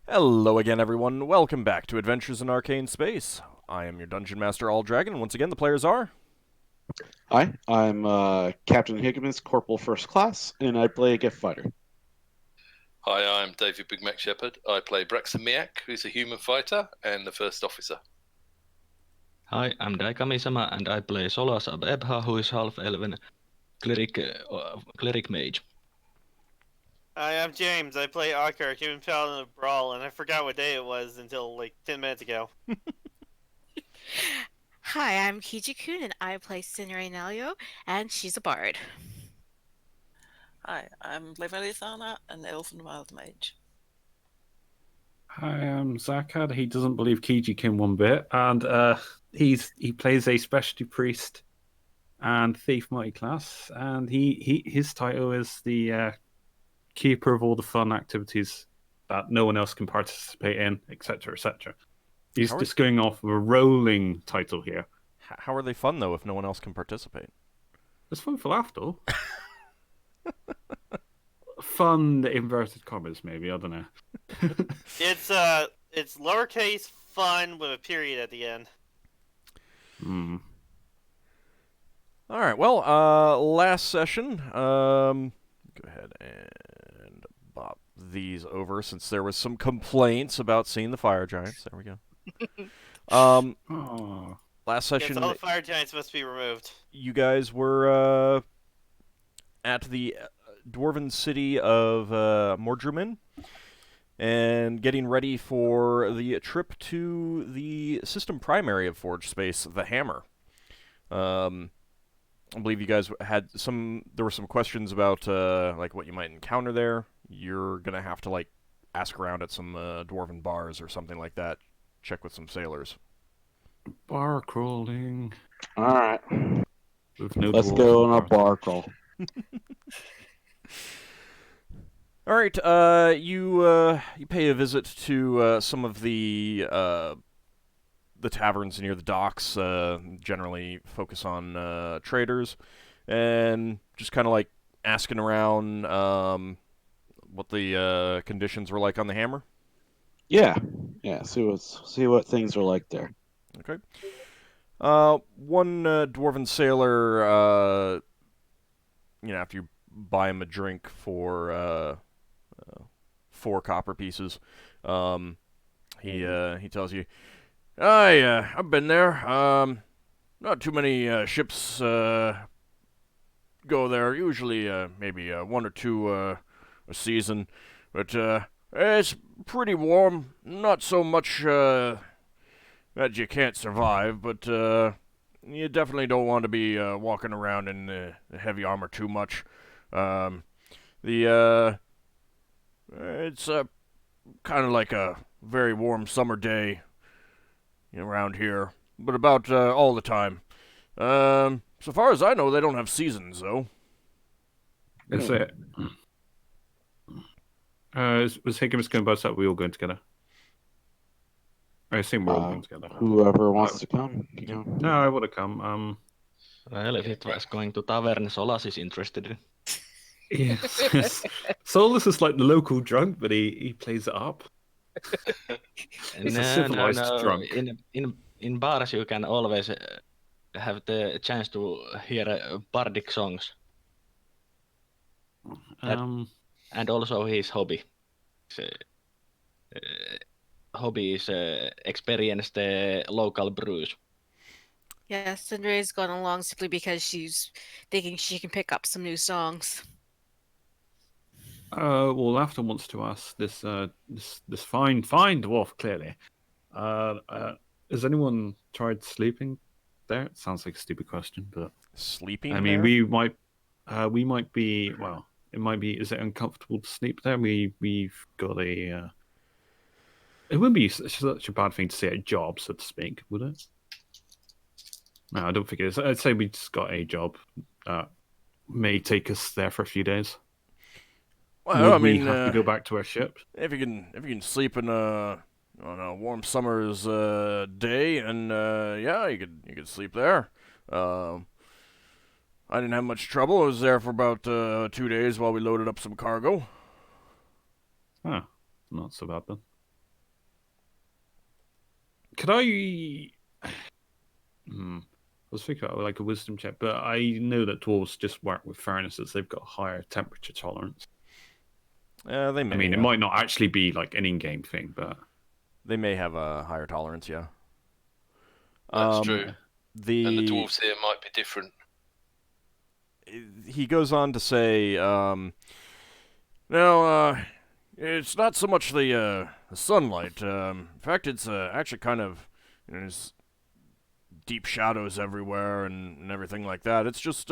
Hello again, everyone. Welcome back to Adventures in Arcane Space. I am your Dungeon Master, AuldDragon, and once again, the players are... Hi, I'm Captain Higgimus, Corporal First Class, and I play a Giff fighter. Hi, I'm David Big Mac Shepherd. I play Braxon, who's a human fighter and the first officer. Hi, I'm Daikami-sama and I play Solas Ebha, who is half-elven cleric mage. Hi, I'm James. I play Ockar, human paladin of Brawl, and I forgot what day it was until like 10 minutes ago. Hi, I'm Kiji-kun and I play Sinrae, and she's a bard. Hi, I'm Levalithana, an elven wild mage. Hi, I'm Zakad. He doesn't believe Kiji-kun one bit, and he plays a specialty priest and thief multi-class, and his title is the keeper of all the fun activities that no one else can participate in, etc., etc. He's just going off of a rolling title here. How are they fun, though, if no one else can participate? It's fun for Lafdul. Fun, inverted commas, maybe, I don't know. It's lowercase fun with a period at the end. Alright, well, last session, go ahead and bop these over since there was some complaints about seeing the fire giants. There we go. Last session... Yes, all the fire giants must be removed. You guys were at the dwarven city of Mordrumin and getting ready for the trip to the system primary of Forge Space, the Hammer. I believe you guys had there were some questions about like what you might encounter there. You're gonna have to like ask around at some dwarven bars or something like that. Check with some sailors. Bar crawling. All right, Let's go on a bar crawl. All right, you pay a visit to some of the taverns near the docks. Generally focus on traders, and just kind of like asking around what the conditions were like on the Hammer. Yeah. See what things are like there. Okay. One dwarven sailor, after you buy him a drink for 4 copper pieces, he tells you, I've been there. Not too many ships go there. Usually, maybe 1 or 2 a season, but it's pretty warm. Not so much that you can't survive, but you definitely don't want to be walking around in heavy armor too much. It's kind of like a very warm summer day around here, but about all the time. So far as I know, they don't have seasons, though. Is it? Was Higgimus going by that we all going together? I assume we're all going together. Whoever wants to come. No, I would have come. Well, if it was going to tavern, Solas is interested. Yes. Solas is like the local drunk, but he plays it up. He's a civilized drunk. In bars, you can always have the chance to hear bardic songs. And also his hobby. Hobby is experience the local brews. Yeah, Sinrae's gone along simply because she's thinking she can pick up some new songs. Well, Lafdul wants to ask this fine dwarf clearly. Has anyone tried sleeping there? It sounds like a stupid question, but sleeping. I mean, we might be. Well, it might be. Is it uncomfortable to sleep there? We've got a. It wouldn't be such a bad thing to say a job, so to speak, would it? No, I don't think it is. I'd say we just got a job. May take us there for a few days. Well, we have to go back to our ship. If you can sleep in on a warm summer's day, and yeah, you could sleep there. I didn't have much trouble. I was there for about 2 days while we loaded up some cargo. Huh, not so bad then. could I? I was thinking about like a wisdom check, but I know that dwarves just work with furnaces. They've got higher temperature tolerance. They may. I mean, it might not actually be like an in-game thing, but they may have a higher tolerance. Yeah. That's true. And the The dwarves here might be different. he goes on to say, now, it's not so much the sunlight. In fact, it's actually kind of, there's deep shadows everywhere and everything like that. It's just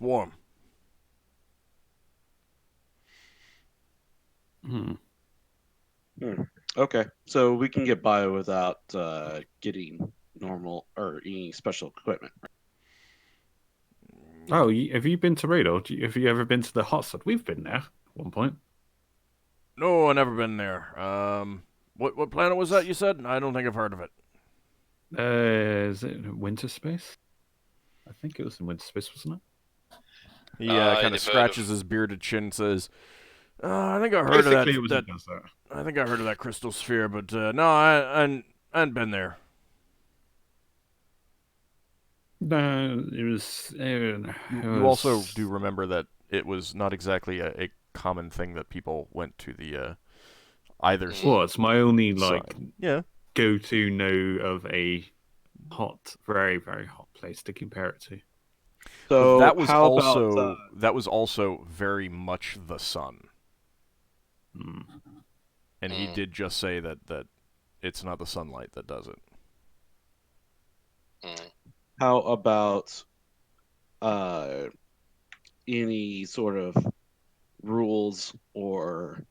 warm. Okay, so we can get by without getting normal or any special equipment. oh, have you been to Radar? Have you ever been to the hot side? We've been there at one point. No, I've never been there. What planet was that you said? I don't think I've heard of it. Is it Winter Space? I think it was in Winter Space, wasn't it? He kind of scratches his bearded chin and says, I think I heard of that. Basically, it was a desert. I think I heard of that crystal sphere, but no, I hadn't been there. No, it was. You also do remember that it was not exactly a common thing that people went to the either side. Well, it's my only like Yeah. go-to know of a hot, very very hot place to compare it to. So that was how also about, that was also very much the sun. And he did just say that it's not the sunlight that does it. how about any sort of rules or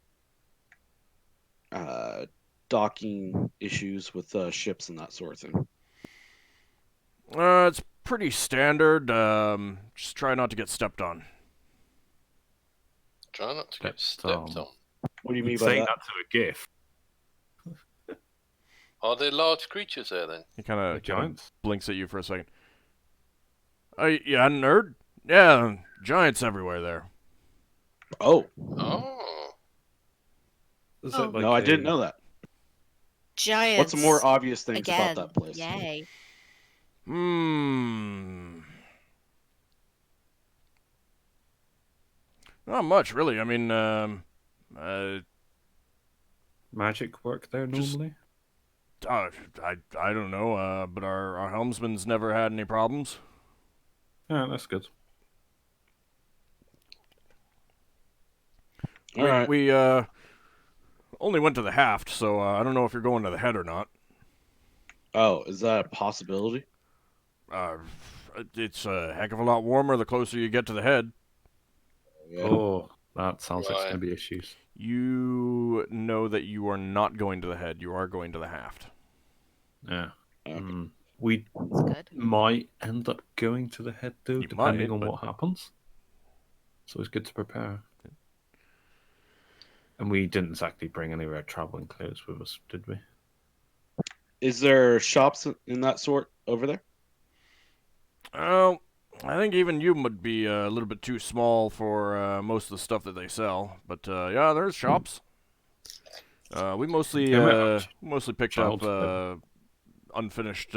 docking issues with ships and that sort of thing? It's pretty standard. Just try not to get stepped on. Try not to get stepped on. What do you mean by Saying that? that to a Giff. Are there large creatures there then? He kind of Giants? blinks at you for a second. You hadn't heard? Yeah, giants everywhere there. Oh, Oh. Is Oh. it like no, I didn't know that. Giants. What's the more obvious things again. about that place? Yay. Not much, really. I mean, magic work there Just- normally? I don't know, but our helmsman's never had any problems. Yeah, that's good. All right. We only went to the haft, so I don't know if you're going to the head or not. Oh, is that a possibility? It's a heck of a lot warmer the closer you get to the head. Yeah. Oh, that sounds like it's Right. going to be issues. You know that you are not going to the head. You are going to the haft. Yeah. Okay. We That's good. might end up going to the head though, You depending might, on but- what happens. So it's good to prepare. And we didn't exactly bring any of our traveling clothes with us, did we? Is there shops in that sort over there? Well, I think even you would be a little bit too small for most of the stuff that they sell. But yeah, there's shops. We mostly picked up Childhood. unfinished,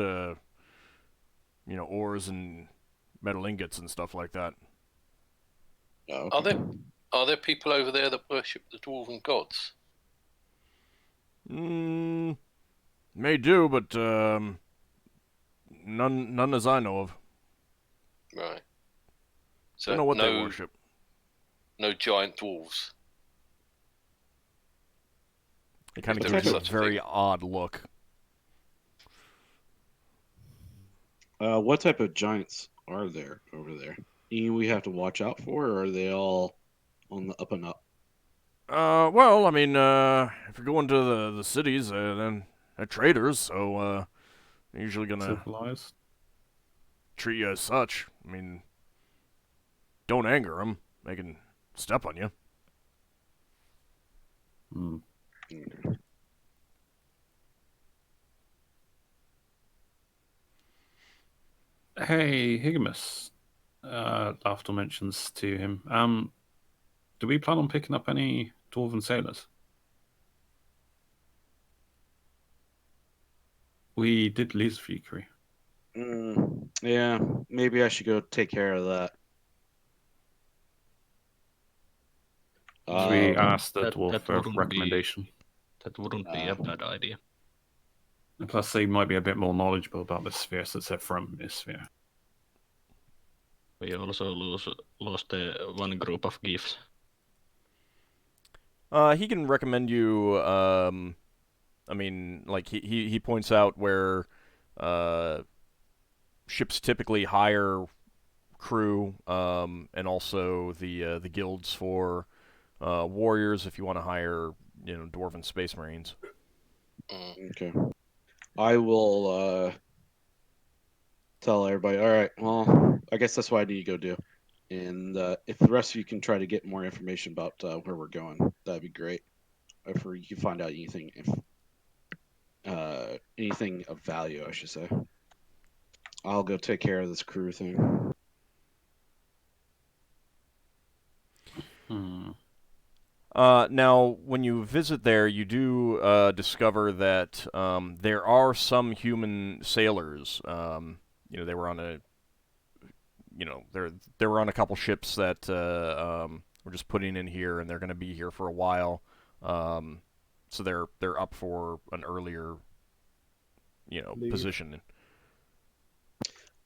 ores and metal ingots and stuff like that. Oh, Are there people over there that worship the dwarven gods? May do, but none as I know of. Right. So Don't know what no, they worship. no giant dwarves. They kind of If give there you a is such a very thing. odd look. What type of giants are there over there? Any we have to watch out for, or are they all on the up and up? Well, I mean, if you're going to the cities, then they're traders, so they're usually gonna Civilized. treat you as such. I mean, don't anger them; they can step on you. Hey, Higgimus. Lafdul mentions to him. Do we plan on picking up any dwarven sailors? We did lose a few crew. Yeah, maybe I should go take care of that. We asked the that- dwarf that for a wouldn't be- recommendation. That wouldn't be a bad idea. And plus, they might be a bit more knowledgeable about the sphere since they're from this sphere. We also lost one group of Giffs. He can recommend you. I mean, like he points out where ships typically hire crew, and also the guilds for warriors if you want to hire, dwarven space marines. Okay. I will tell everybody. All right. Well, I guess that's what I need to go do. And if the rest of you can try to get more information about where we're going, that'd be great. If you can find out anything, anything of value, I should say. I'll go take care of this crew thing. Now, when you visit there, you do discover that there are some human sailors. They were on a, they were on a couple ships that were just putting in here, and they're going to be here for a while. So they're up for an earlier, position.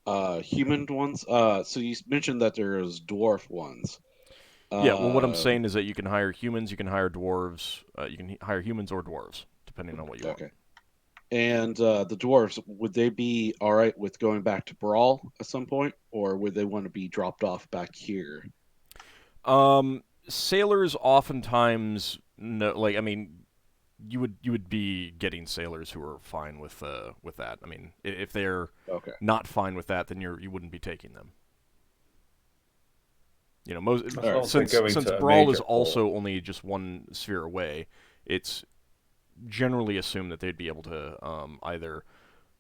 Human ones. So you mentioned that there's dwarf ones. Yeah, well, what I'm saying is that you can hire humans, you can hire dwarves, you can hire humans or dwarves, depending on what you want. Okay. And the dwarves, would they be all right with going back to Brawl at some point, or would they want to be dropped off back here? Sailors oftentimes, no, like, I mean, you would be getting sailors who are fine with that. I mean, if they're not fine with that, then you wouldn't be taking them. Since Brawl is also only just one sphere away, it's generally assumed that they'd be able to either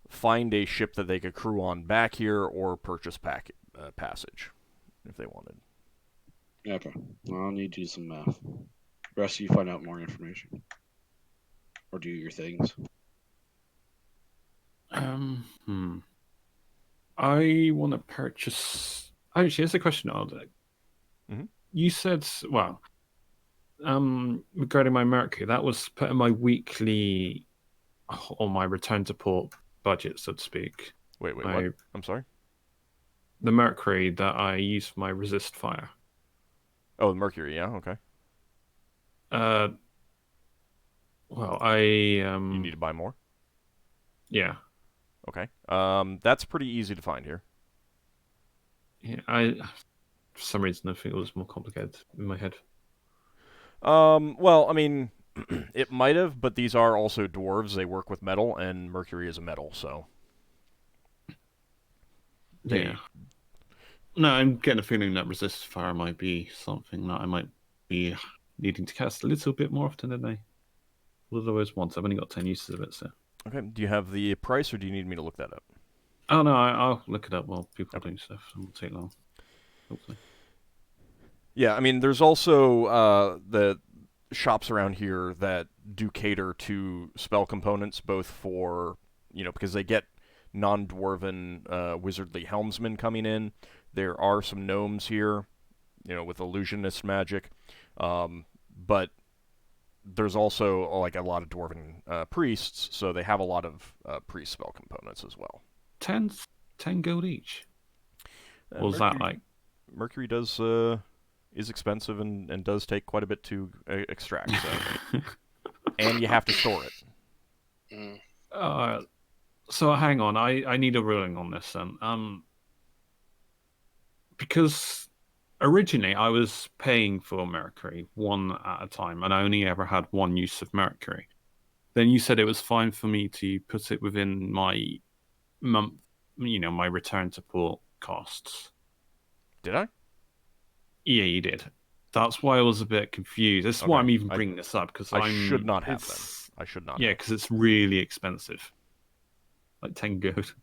find a ship that they could crew on back here or purchase passage if they wanted. Okay. Well, I'll need to do some math. The rest of you find out more information. Or do your things. I want to purchase. Actually, here's a question, AuldDragon. Mm-hmm. You said, well, regarding my Mercury, that was put in my weekly, or my return to port budget, so to speak. Wait, what? I'm sorry? The Mercury that I use for my resist fire. Oh, the Mercury, yeah, okay. Well, I You need to buy more? Yeah. Okay. That's pretty easy to find here. Yeah, for some reason I think it was more complicated in my head. Well, I mean, it might have, but these are also dwarves. They work with metal, and Mercury is a metal, so. Yeah. No, I'm getting a feeling that resist fire might be something that I might be needing to cast a little bit more often than I would otherwise want. I've only got 10 uses of it, so. Okay. Do you have the price, or do you need me to look that up? Oh no, I'll look it up while people are doing stuff. It won't take long. Hopefully. Yeah, I mean, there's also the shops around here that do cater to spell components, both for, because they get non-dwarven wizardly helmsmen coming in. There are some gnomes here, with illusionist magic, but there's also like a lot of dwarven priests, so they have a lot of priest spell components as well. 10 gold each. What was that like? Mercury is expensive and does take quite a bit to extract, so. And you have to store it. So hang on, I need a ruling on this then. Because originally I was paying for Mercury one at a time, and I only ever had one use of Mercury. Then you said it was fine for me to put it within my month, my return to port costs. Did I? Yeah, you did. That's why I was a bit confused. That's why I'm even bringing this up, because I should not have them. I should not. Yeah, because it's really expensive. Like 10 gold.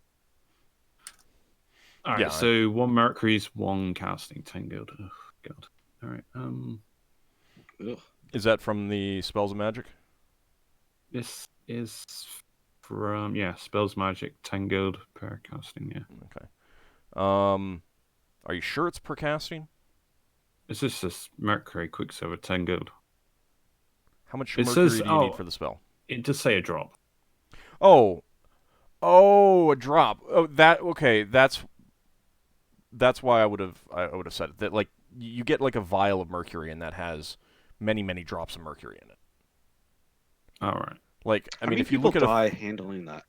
Alright, Yeah, so one Mercury's one casting, 10 gold. Oh, God. Alright, Is that from the Spells of Magic? this is from spells, magic, 10 gold per casting. Yeah. Okay. Are you sure it's per casting? It's just this Mercury Quicksilver 10 gold. How much It mercury says- do you need oh. for the spell? It does say a drop. Oh, a drop. Oh, that okay. That's why I would have said it. That like you get like a vial of mercury, and that has many drops of mercury in it. All right. Like I How mean, many if you people look at die handling that?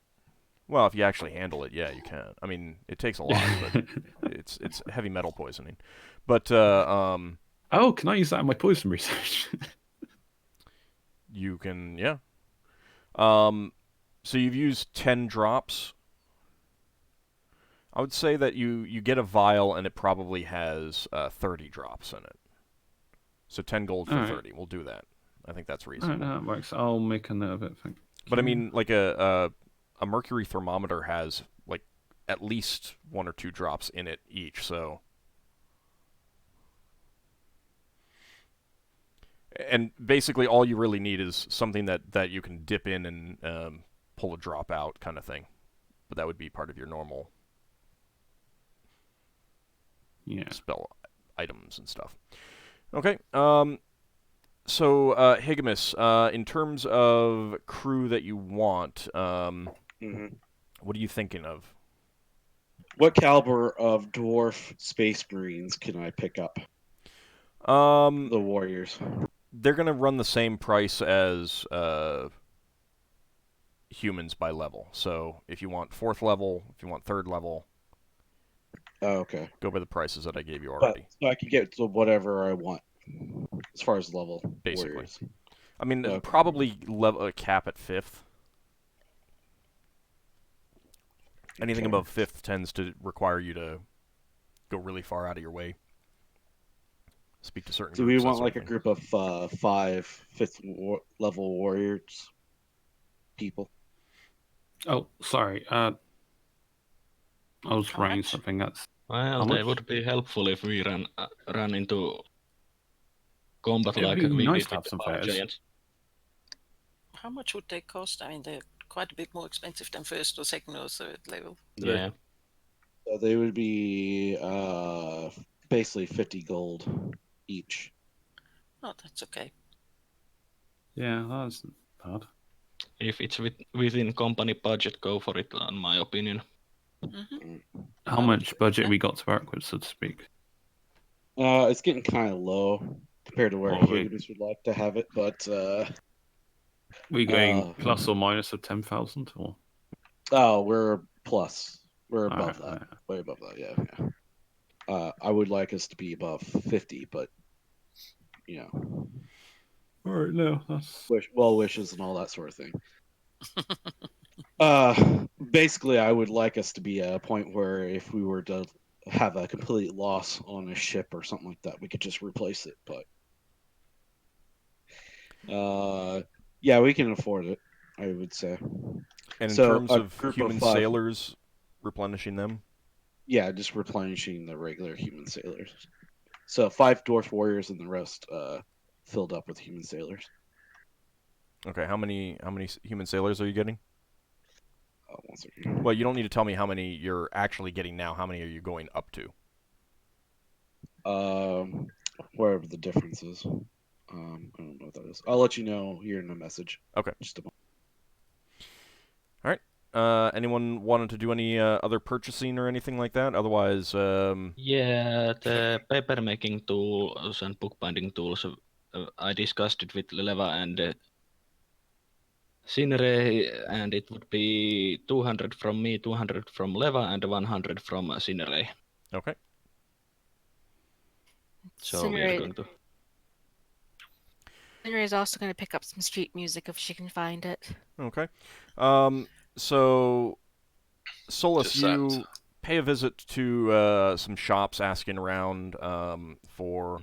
well, if you actually handle it, yeah, you can. I mean, it takes a lot, but it's heavy metal poisoning. But Oh, can I use that in my poison research? you can, yeah. So you've used 10 drops. I would say that you get a vial and it probably has 30 drops in it. So 10 gold for All right. 30. We'll do that. I think that's All right, reasonable. that works. I'll make a note of it. Thank But I you. mean, like a mercury thermometer has like at least 1 or 2 drops in it each. So, and basically all you really need is something that you can dip in and pull a drop out, kind of thing. But that would be part of your normal spell items and stuff. Okay. So, Higgimus, in terms of crew that you want, what are you thinking of? What caliber of dwarf space marines can I pick up? The warriors. They're gonna run the same price as humans by level. So, if you want 4th level, if you want 3rd level, Oh, okay. go by the prices that I gave you But, already. so I can get to whatever I want as far as level. Basically. Warriors. I mean, Okay. probably a cap at 5th. Anything Okay. above 5th tends to require you to go really far out of your way. Speak to certain Do groups. we that want sort like of a thing. group of 5 5th level warriors people? Oh, sorry. I was How writing much? something. How Well, they much? would be helpful if we run into combat It would like be we nice did to have with some the Power fairs. Giants. How much would they cost? I mean, they're quite a bit more expensive than 1st or 2nd or 3rd level. Yeah. So they would be basically 50 gold each. Oh, that's okay. Yeah, that's bad. If it's within company budget, go for it, in my opinion. How much budget we got to work with, so to speak? It's getting kind of low compared to where Oh, really? Higgimus would like to have it, but We going Uh, plus or minus of 10,000 or? oh, we're plus. We're above Alright, that. Way above that, yeah. I would like us to be above 50, but you know, Alright, no, that's well wishes and all that sort of thing. Basically, I would like us to be at a point where if we were to have a complete loss on a ship or something like that, we could just replace it. But yeah, we can afford it, I would say. And in So, terms a of group of human 5. sailors, replenishing them. Yeah, just replenishing the regular human sailors. So 5 dwarf warriors and the rest filled up with human sailors. Okay, how many human sailors are you getting? One second. Well, you don't need to tell me how many you're actually getting now. How many are you going up to? Wherever the difference is. I don't know what that is. I'll let you know here in a message. Okay. Just a moment. All right. Anyone wanted to do any other purchasing or anything like that? Otherwise, Yeah, the paper-making tools and bookbinding tools, I discussed it with Leva and Sinrae, and it would be 200 from me, 200 from Leva, and 100 from Sinrae. okay. So we are going to... Sinrae is also going to pick up some street music if she can find it. Okay. So, Solas, Just that. you pay a visit to some shops asking around for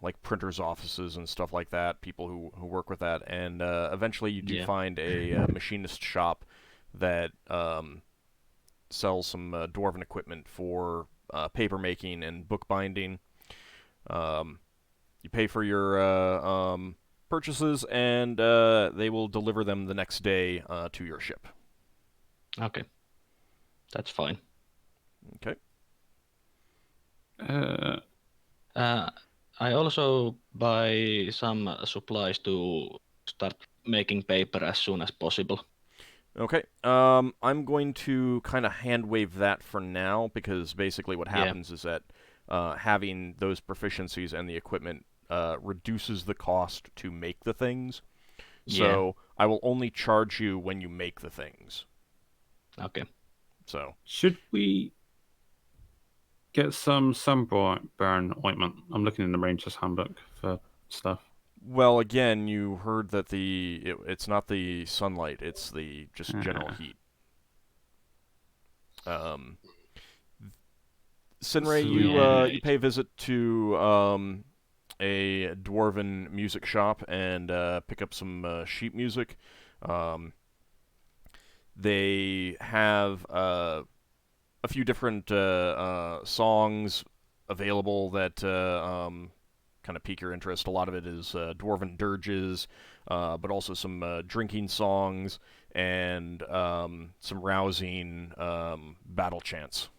like printers' offices and stuff like that, people who work with that, and eventually you do find a machinist shop that sells some dwarven equipment for paper making and bookbinding. You pay for your purchases, and they will deliver them the next day to your ship. Okay. That's fine. Okay. I also buy some supplies to start making paper as soon as possible. Okay. I'm going to kind of hand wave that for now, because basically what happens is that having those proficiencies and the equipment reduces the cost to make the things. So I will only charge you when you make the things. Okay. So Should we get some sunburn ointment? I'm looking in the Ranger's Handbook for stuff. well, again, you heard that it's not the sunlight; it's the just general heat. Sinrae, you pay a visit to a dwarven music shop and pick up some sheet music. They have a few different songs available that kind of pique your interest. A lot of it is dwarven dirges, but also some drinking songs and some rousing battle chants.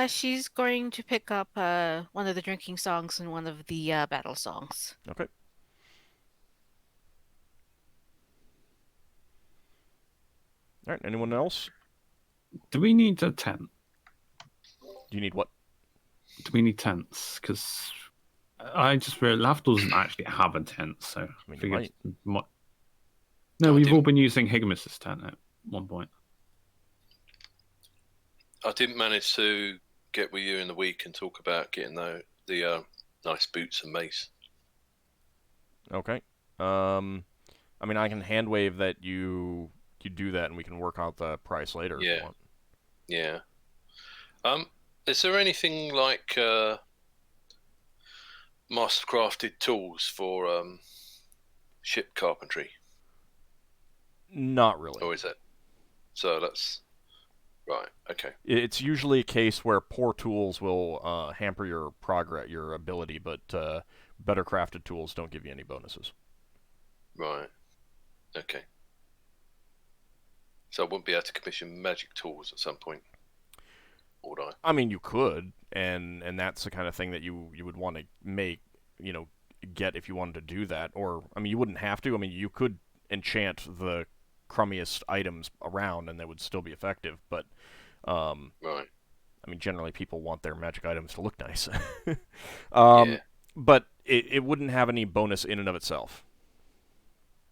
She's going to pick up one of the drinking songs and one of the battle songs. Okay. All right. Anyone else? Do we need a tent? Do you need what? Do we need tents? Because I just realized Lafdul doesn't actually have a tent, so I mean, figured you No, No, I we've all didn't. been using Higgimus's tent at one point. I didn't manage to get with you in the week and talk about getting the nice boots and mace. Okay. I mean, I can hand wave that you do that, and we can work out the price later if you want. Yeah. Is there anything like master-crafted tools for ship carpentry? Not really. Or is it? So that's right. Okay. It's usually a case where poor tools will hamper your progress, your ability, but better crafted tools don't give you any bonuses. Right. Okay. So I wouldn't be able to commission magic tools at some point, would I? I mean, you could, and that's the kind of thing that you would want to make, get if you wanted to do that. Or, I mean, you wouldn't have to. I mean, you could enchant the crummiest items around, and they would still be effective. But, Right. I mean, generally people want their magic items to look nice. Yeah. But it wouldn't have any bonus in and of itself.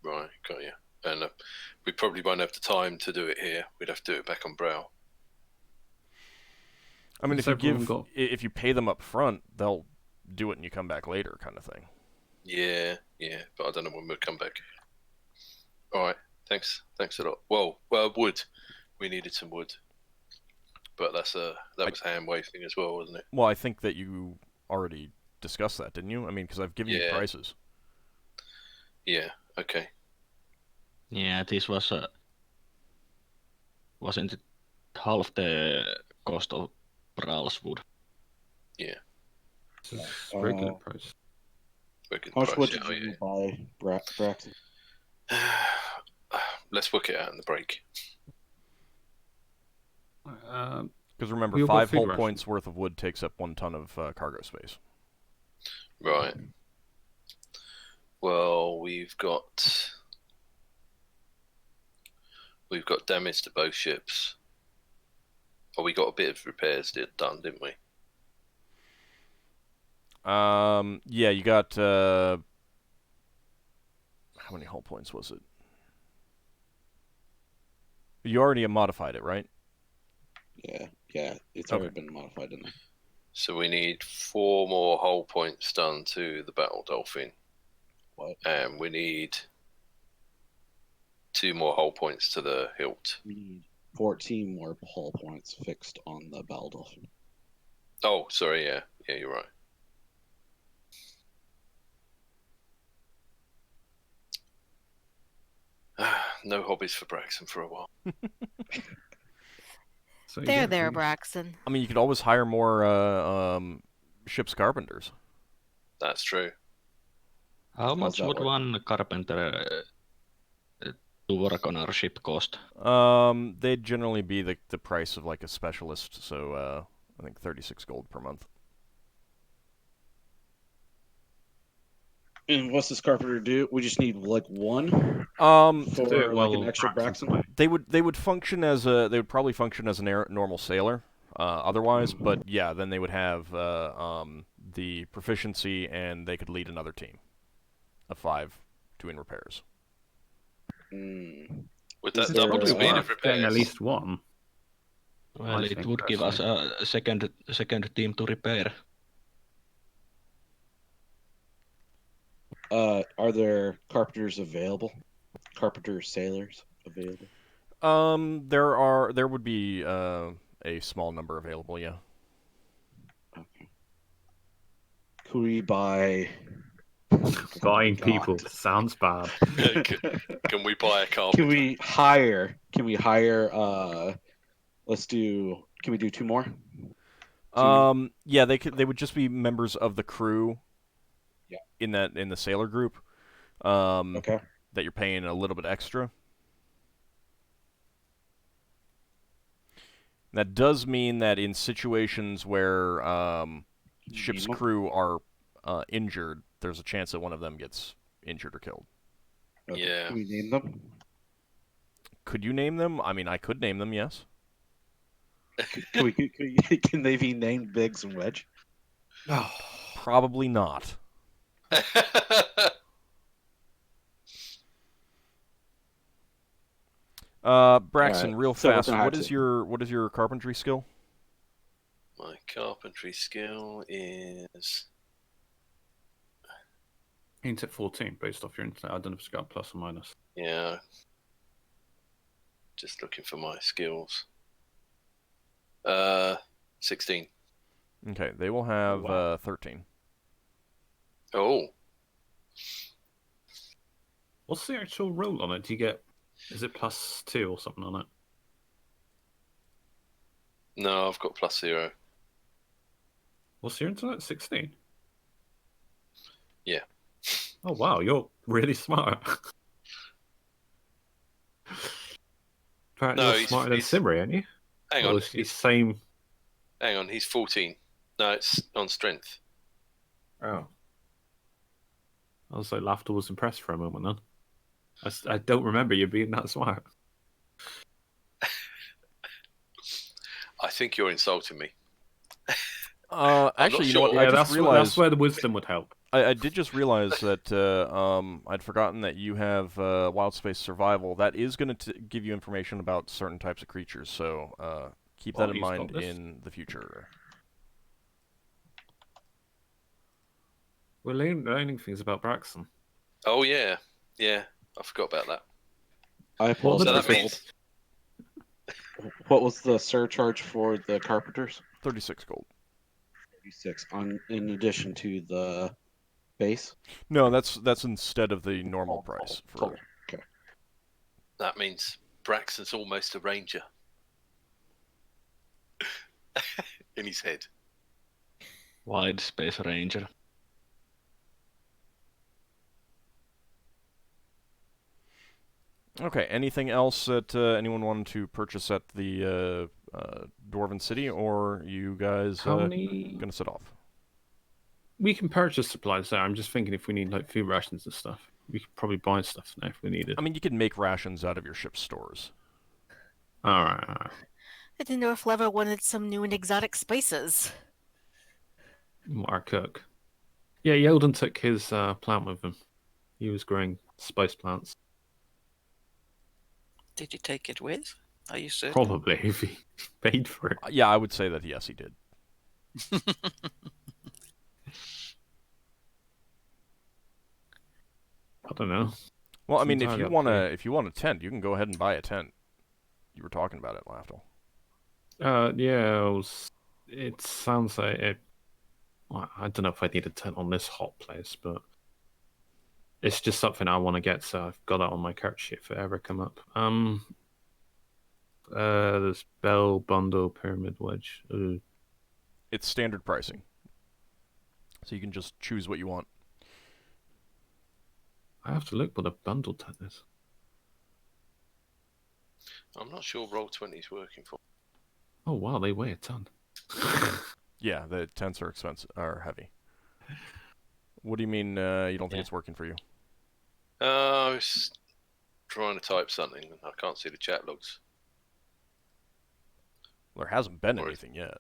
Right. Got you. And we probably won't have the time to do it here. We'd have to do it back on Brow. I mean, So if you pay them up front, they'll do it and you come back later, kind of thing. Yeah. But I don't know when we'll come back. All right. Thanks a lot. Well, wood. We needed some wood. But that was a hand wave thing as well, wasn't it? Well, I think that you already discussed that, didn't you? I mean, because I've given you prices. Yeah. Okay. Yeah, this was wasn't it half the cost of Bral's wood? Yeah. It's a very good price. Very good How much price, wood did you buy, Braxon? Let's work it out in the break. Because remember, we all got 5 food whole rations. points worth of wood takes up 1 ton of cargo space. Right. Well, we've got damage to both ships. Oh, we got a bit of repairs done, didn't we? Yeah, you got how many hull points was it? You already modified it, right? Yeah, it's already been modified, isn't it? So we need 4 more hull points done to the Battle Dolphin. What? And we need 2 more hull points to the hilt. We need 14 more hull points fixed on the Battle Dolphin. Oh, sorry, yeah, you're right. No hobbies for Braxon for a while. So, There, Braxon. I mean, you could always hire more ship's carpenters. That's true. How How's much that would work? one carpenter to work on our ship cost? They'd generally be the price of like a specialist, so I think 36 gold per month. And what's this carpenter do? We just need like one Um, Do it for like an while extra Braxon's Braxon. away. they would function as they would probably function as a normal sailor, otherwise, but yeah, then they would have the proficiency and they could lead another team of 5 doing repairs. Mm. Would Is that there double the a- speed of Worth getting at repairs? least one. Well, I it think would give us personally. a second team to repair. Are there carpenters available? Carpenter sailors available? There would be a small number available, yeah. Okay. Could we buy? Buying God. people sounds bad. Can we buy a carpenter? Can we hire? Can we hire? Let's do. Can we do 2 more? Yeah, they would just be members of the crew. Yeah. In the sailor group. Okay. That you're paying a little bit extra. That does mean that in situations where ship's Name 'em? crew are injured, there's a chance that one of them gets injured or killed. Okay. Yeah. Can we name them? Could you name them? I mean, I could name them, yes. Can they be named Biggs and Wedge? Probably not. Braxon, Alright, real so we're fast, gonna have what is your carpentry skill? My carpentry skill is Ain't it 14 based off your internet? I don't know if it's got plus or minus. yeah. Just looking for my skills. 16. Okay, they will have Wow. 13. Oh, What's the actual roll on it? Do you get? Is it +2 or something on it? no, I've got +0. What's your internet? 16. Yeah. Oh wow, you're really smart. Apparently No, you're he's- smarter than he's- Sinrae, aren't you? Hang Or on, is he same? hang on, he's 14. No, it's on strength. Oh. I was like, Lafdul was impressed for a moment then. I don't remember you being that smart. I think you're insulting me. Actually, you know what? sure. I Yeah, just that's realized where the wisdom would help. I did just realize that I'd forgotten that you have Wild Space Survival. That is going to give you information about certain types of creatures, so keep that Oh, in you've got mind this. in the future. We're learning things about Braxon. Oh yeah, yeah. I forgot about that. I pulled So the that up. means What was the surcharge for the carpenters? 36 gold. 36 in addition to the base. No, that's instead of the normal price. Cool. Okay. that means Braxon's almost a ranger. In his head. Wide Space Ranger. Okay, anything else that anyone wanted to purchase at the Dwarven City, or you guys How many? gonna set off? We can purchase supplies there. I'm just thinking if we need like food rations and stuff, we could probably buy stuff now if we needed. I mean, you can make rations out of your ship's stores. All right. I didn't know if Leva wanted some new and exotic spices. Our cook. Yeah, Yelden took his plant with him. He was growing spice plants. Did you take it with? Are you certain? Probably if he paid for it. Yeah, I would say that yes, he did. I don't know. Well, I It's mean, if entirely you up to if you want a tent, you can go ahead and buy a tent. You were talking about it, Lafdul. Yeah, it sounds like it. Well, I don't know if I need a tent on this hot place, but it's just something I want to get, so I've got it on my character sheet if it ever come up. There's bell, bundle, pyramid, wedge. It's standard pricing, so you can just choose what you want. have to look what a bundle tent is. I'm not sure Roll20 is working for. Oh wow, they weigh a ton. Yeah, the tents are expensive, are heavy. What do you mean you don't think Yeah. it's working for you? I was trying to type something and I can't see the chat logs. Well, there hasn't been Or is- anything yet.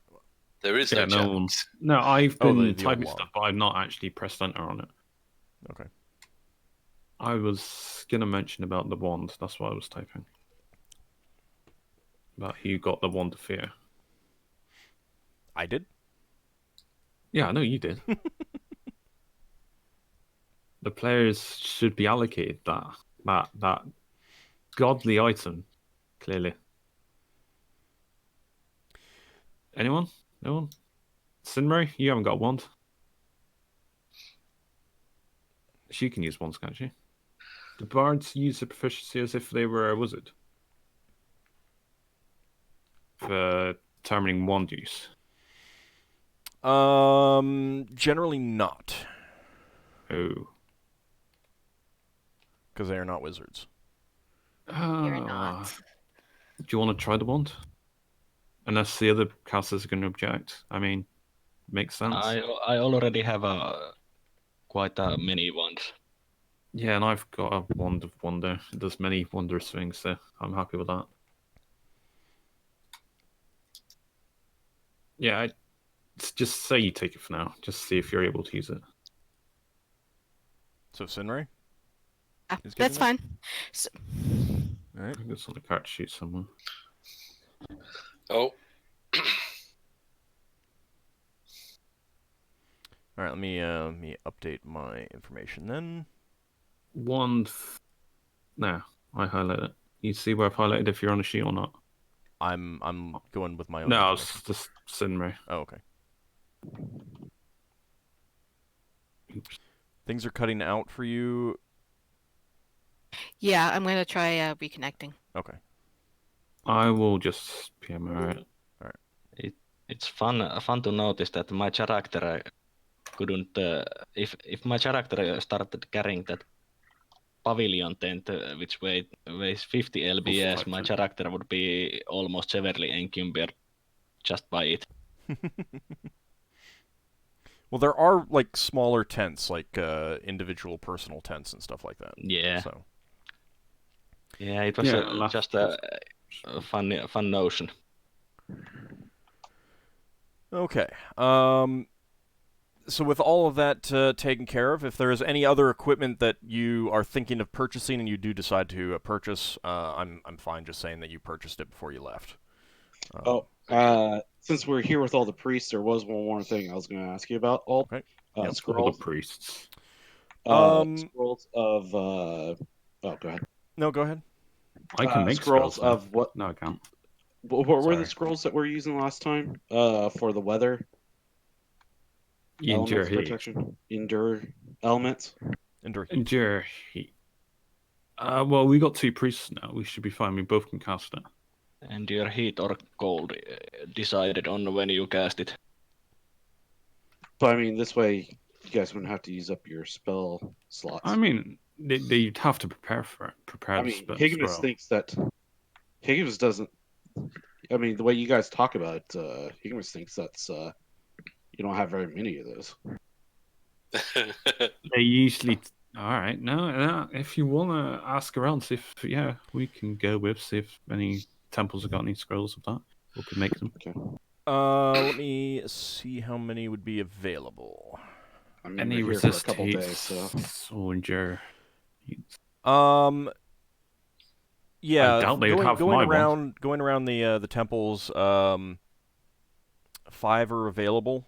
There is Yeah, no chat no one. logs. No, I've Oh, been the old typing log. stuff, but I've not actually pressed enter on it. Okay. I was gonna mention about the wand. That's what I was typing. About who got the wand of fear. I did? Yeah, I know you did. The players should be allocated that godly item. Clearly. Anyone? No one? Sinrae, you haven't got a wand. She can use wands, can't she? The bards use the proficiency as if they were a wizard. For determining wand use. Generally not, Oh. because they are not wizards. You're Ah. not. Do you want to try the wand? Unless the other casters are going to object. I mean, makes sense. I already have quite many ones. Yeah, and I've got a wand of wonder. It does many wondrous things, so I'm happy with that. Yeah, just say you take it for now. Just see if you're able to use it. So Sinrae? Is That's getting fine. So, All right. I think it's on the card sheet somewhere. Oh, All right. Let me update my information then. Wand. Nah, I highlight it. You see where I've highlighted if you're on a sheet or not? I'm going with my own. No, information. it's just Sinrae. Oh, okay. Oops. Things are cutting out for you. yeah, I'm gonna try reconnecting. Okay. I will just PM her out. It's fun to notice that my character couldn't. If my character started carrying that pavilion tent, which weighs 50 lbs, my type character would be almost severely encumbered just by it. Well, there are like smaller tents, like individual personal tents and stuff like that. Yeah. So Yeah, it was Yeah, just a fun notion. okay. So with all of that taken care of, if there is any other equipment that you are thinking of purchasing and you do decide to purchase, I'm fine just saying that you purchased it before you left. Since we're here with all the priests, there was one more thing I was going to ask you about. All Okay. All the scrolls. priests. Scrolls of. Oh, go ahead. No, go ahead. I can make scrolls spells now. of what? No, I can't. What were Sorry. the scrolls that we were using last time? For the weather. Endure Elements heat. protection. Endure elements. Endure heat. Endure heat. Well, we got 2 priests now. We should be fine. We both can cast it. And your heat or cold decided on when you cast it. But I mean, this way you guys wouldn't have to use up your spell slots. I mean, they'd have to prepare for it. Prepare I the mean, spell. Higgimus scroll. thinks that. Higgimus doesn't. I mean, the way you guys talk about it, Higgimus thinks that's. You don't have very many of those. They usually. All right. No. If you want to ask around, see if we can go with see if any temples have got any scrolls of that. We can make them. Okay. Let me see how many would be available. I mean, Any we're here for a resist couple heat days, so. or endure. Yeah, I doubt they would have going my around the temples. 5 are available,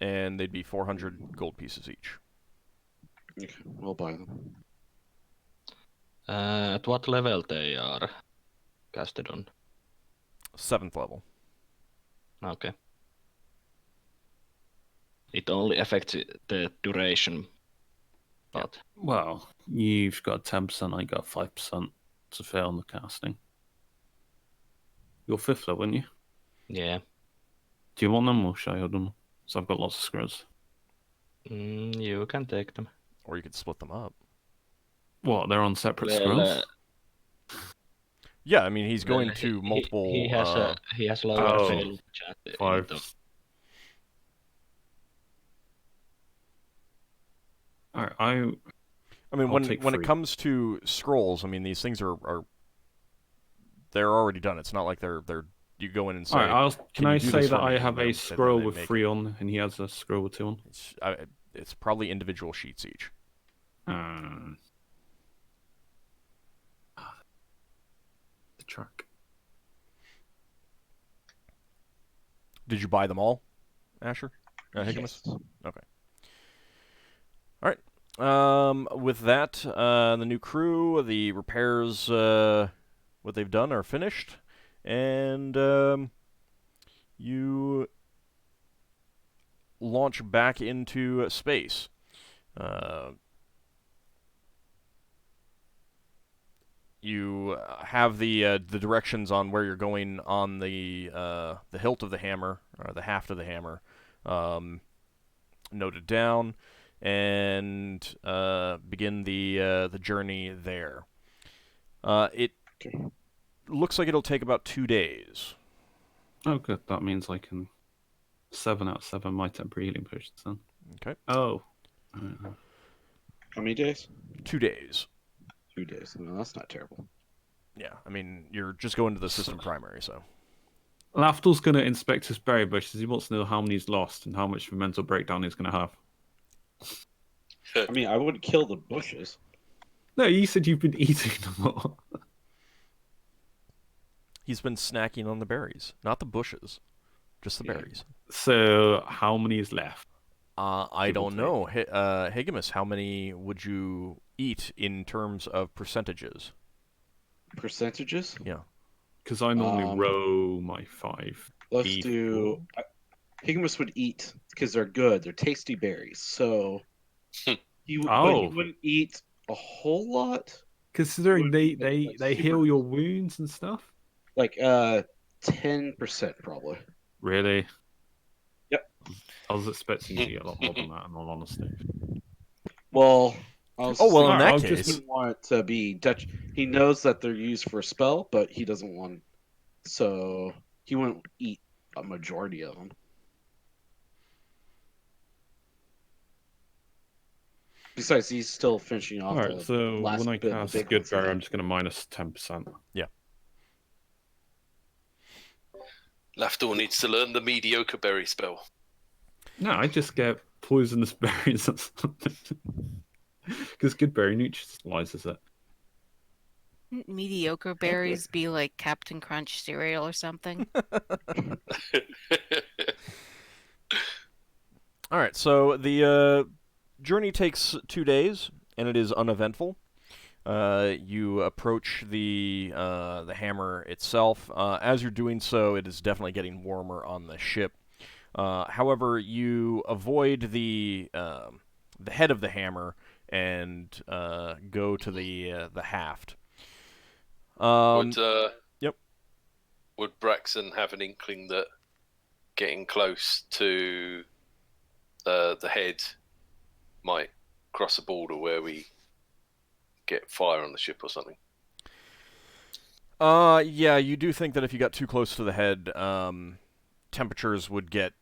and they'd be 400 gold pieces each. Okay, we'll buy them. At what level they are casted on? 7th level. Okay. It only affects the duration. But Well, you've got 10%. I got 5% to fail on the casting. You're 5th level, aren't you? yeah, Do you want them or should I hold them? So I've got lots of scrolls. you can take them. Or you could split them up. What? They're on separate Well, scrolls. Yeah, I mean he's well, going to multiple. he has lower Oh, fail chance. 5. All right, I mean, I'll take when it 3. comes to scrolls, I mean these things are they're already done. It's not like they're you go in and say, All right, can I you do say this that for me?" I And have then a they scroll with make 3 it. on, and he has a scroll with 2 on? It's probably individual sheets each. The track. Did you buy them all, Asher? Higgimus? Yes. Okay. All right. With that, the new crew, the repairs, what they've done are finished, and you launch back into space. You have the directions on where you're going on the hilt of the hammer, or the haft of the hammer, noted down, and begin the journey there. It looks like it'll take about 2 days. Oh, good. That means I can 7 out of 7 my temporary healing potions then. Okay. Oh. How many days? 2 days. 2 days. No, that's not terrible. Yeah, I mean, you're just going to the system primary, so. Lafdul's going to inspect his berry bushes. He wants to know how many he's lost and how much of a mental breakdown he's going to have. I mean, I would kill the bushes. No, you said you've been eating them all. He's been snacking on the berries, not the bushes, just the Yeah. berries. So, how many is left? I Give or don't know. Higgimus, how many would you eat in terms of percentages? Percentages? Yeah. Because I normally row my 5. Let's E4. do. Higgimus would eat because they're good. They're tasty berries. So but he wouldn't eat a whole lot. Considering Would they be, like, heal super- your wounds and stuff. Like 10% probably. Really? Yep. I was expecting you to get a lot more than that, in all honesty. Well, I was Oh, well, thinking in that he case- wouldn't want it to be Dutch. He knows that they're used for a spell, but he doesn't want. So he wouldn't eat a majority of them. Besides, he's still finishing off. Alright, the so last when I bit of cast big Good ones he Bear, had. I'm just going to minus 10%. Lafdul needs to learn the mediocre berry spell. No, I just get poisonous berries or something. Because Good Berry neutralizes it. Wouldn't mediocre berries be like Captain Crunch cereal or something? All right, so the journey takes 2 days, and it is uneventful. You approach the hammer itself. As you're doing so, it is definitely getting warmer on the ship. However, you avoid the head of the hammer and go to the haft. Yep. Would Braxon have an inkling that getting close to the head might cross a border where we get fire on the ship or something? Yeah, you do think that if you got too close to the head, temperatures would get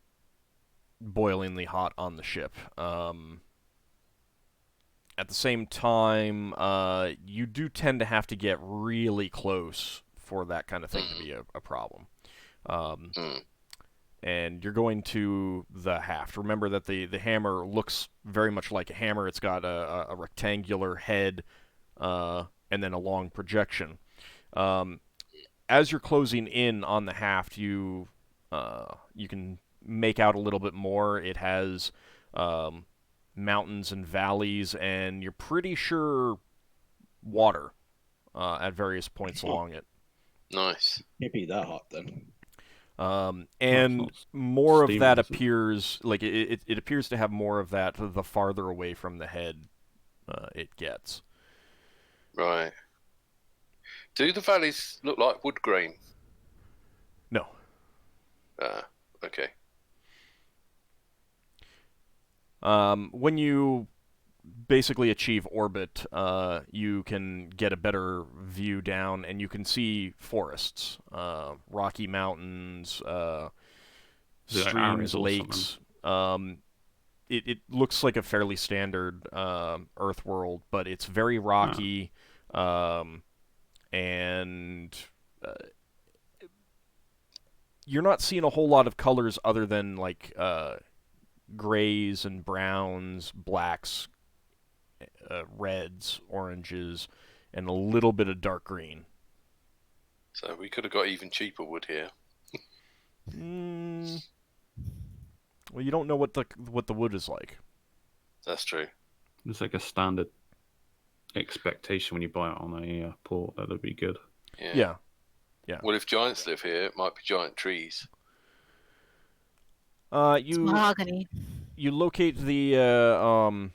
boilingly hot on the ship. At the same time, you do tend to have to get really close for that kind of thing to be a problem. And you're going to the haft. Remember that the hammer looks very much like a hammer. It's got a rectangular head and then a long projection. As you're closing in on the haft, you can make out a little bit more. It has mountains and valleys, and you're pretty sure water at various points along it. Nice. Can't be that hot then. And more of steamy, that is it? appears, like, it appears to have more of that the farther away from the head it gets. Right. Do the valleys look like wood grain? No. Okay. When you basically achieve orbit, you can get a better view down, and you can see forests, rocky mountains, Is it like streams, arid or lakes. It looks like a fairly standard Earth world, but it's very rocky, and you're not seeing a whole lot of colors other than like grays and browns, blacks, reds, oranges, and a little bit of dark green. So we could have got even cheaper wood here. Well, you don't know what the wood is like. That's true. It's like a standard expectation when you buy it on a port that it'll be good. Yeah. Well, if giants live here, it might be giant trees. It's mahogany. You locate the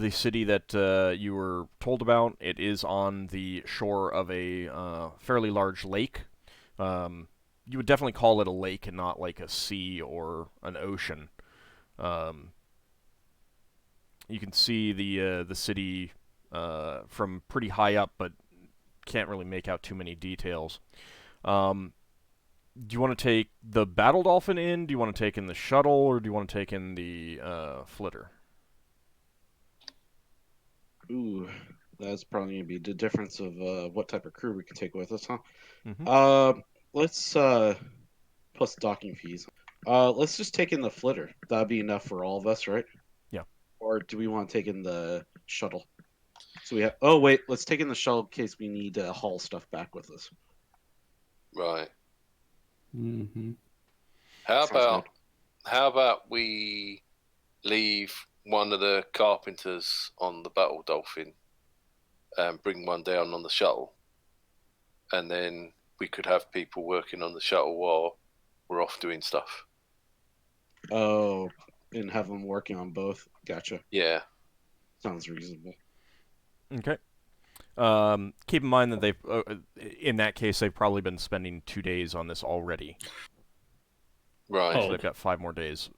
city that you were told about. It is on the shore of a fairly large lake. You would definitely call it a lake and not like a sea or an ocean. You can see the city from pretty high up, but can't really make out too many details. Do you want to take the battle dolphin in? Do you want to take in the shuttle, or do you want to take in the flitter? Ooh, that's probably gonna be the difference of what type of crew we can take with us, huh? Mm-hmm. Let's plus docking fees. Let's just take in the flitter. That'd be enough for all of us, right? Yeah. Or do we want to take in the shuttle? So we have. Oh wait, let's take in the shuttle in case we need to haul stuff back with us. Right. Mm-hmm. How about we leave one of the carpenters on the battle dolphin and bring one down on the shuttle, and then we could have people working on the shuttle while we're off doing stuff. Oh, and have them working on both. Gotcha. Yeah. Sounds reasonable. Okay. Keep in mind that they've, in that case, they've probably been spending 2 days on this already. Right. So they've got 5 more days.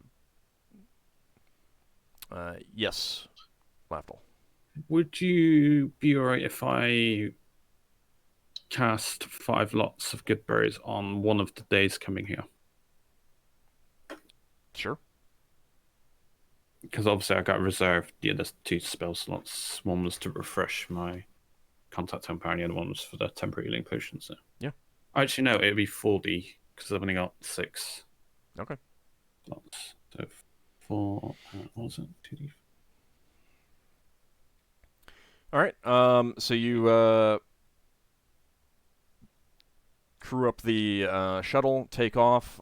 Yes, Lafdul. Would you be alright if I cast 5 lots of good berries on one of the days coming here? Sure. Because obviously I got reserved the other 2 spell slots. One was to refresh my contact temper, and the other one was for the temporary healing potion. So yeah. Actually, no, it'd be 4D because I've only got 6. Okay. Slots. So 4. What was it? 2D. All right. So you crew up the shuttle, take off.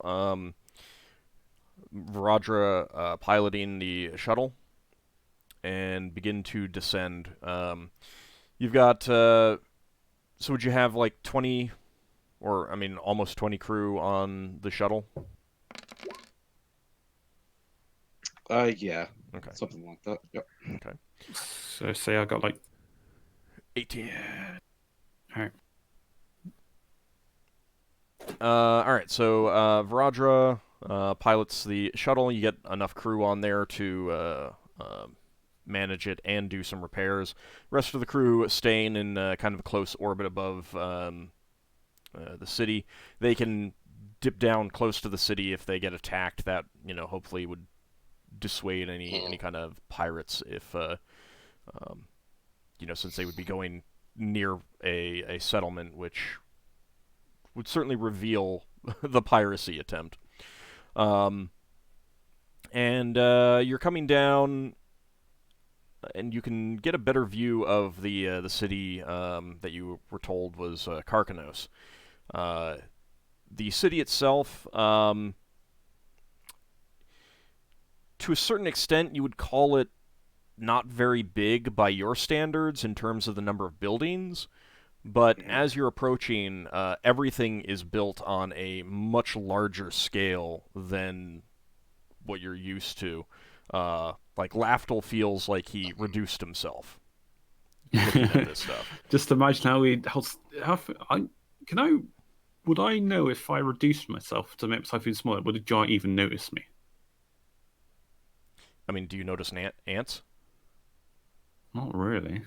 Varadra piloting the shuttle, and begin to descend. You've got. So would you have like 20, or I mean, almost 20 crew on the shuttle? Yeah. Okay. Something like that. Yep. Okay. So say I got like 18. Alright. All right. So Varadra pilots the shuttle. You get enough crew on there to manage it and do some repairs. Rest of the crew staying in kind of a close orbit above the city. They can dip down close to the city if they get attacked. That, you know, hopefully would dissuade any kind of pirates if you know, since they would be going near a settlement, which would certainly reveal the piracy attempt. And you're coming down, and you can get a better view of the city that you were told was Karkanos. The city itself, to a certain extent, you would call it not very big by your standards in terms of the number of buildings, but as you're approaching, everything is built on a much larger scale than what you're used to. Like Lafdul feels like he reduced himself looking at this stuff. Just imagine would I know if I reduced myself to make myself even smaller? Would a giant even notice me? I mean, do you notice ants? Not really.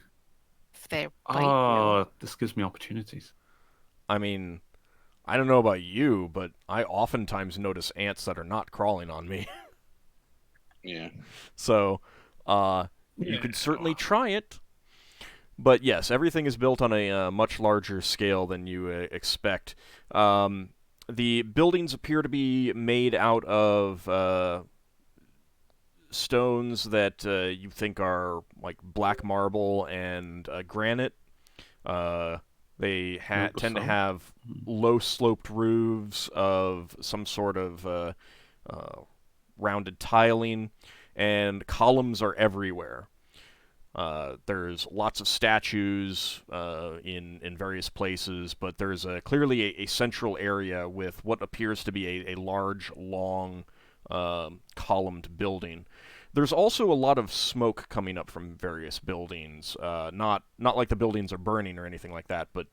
If they bite you. Oh, this gives me opportunities. I mean, I don't know about you, but I oftentimes notice ants that are not crawling on me. Yeah. So, you could certainly try it. But yes, everything is built on a much larger scale than you expect. The buildings appear to be made out of stones that you think are like black marble and granite. They tend to have low-sloped roofs of some sort of rounded tiling, and columns are everywhere. There's lots of statues in various places, but there's clearly a central area with what appears to be a large, long, columned building. There's also a lot of smoke coming up from various buildings. Not like the buildings are burning or anything like that, but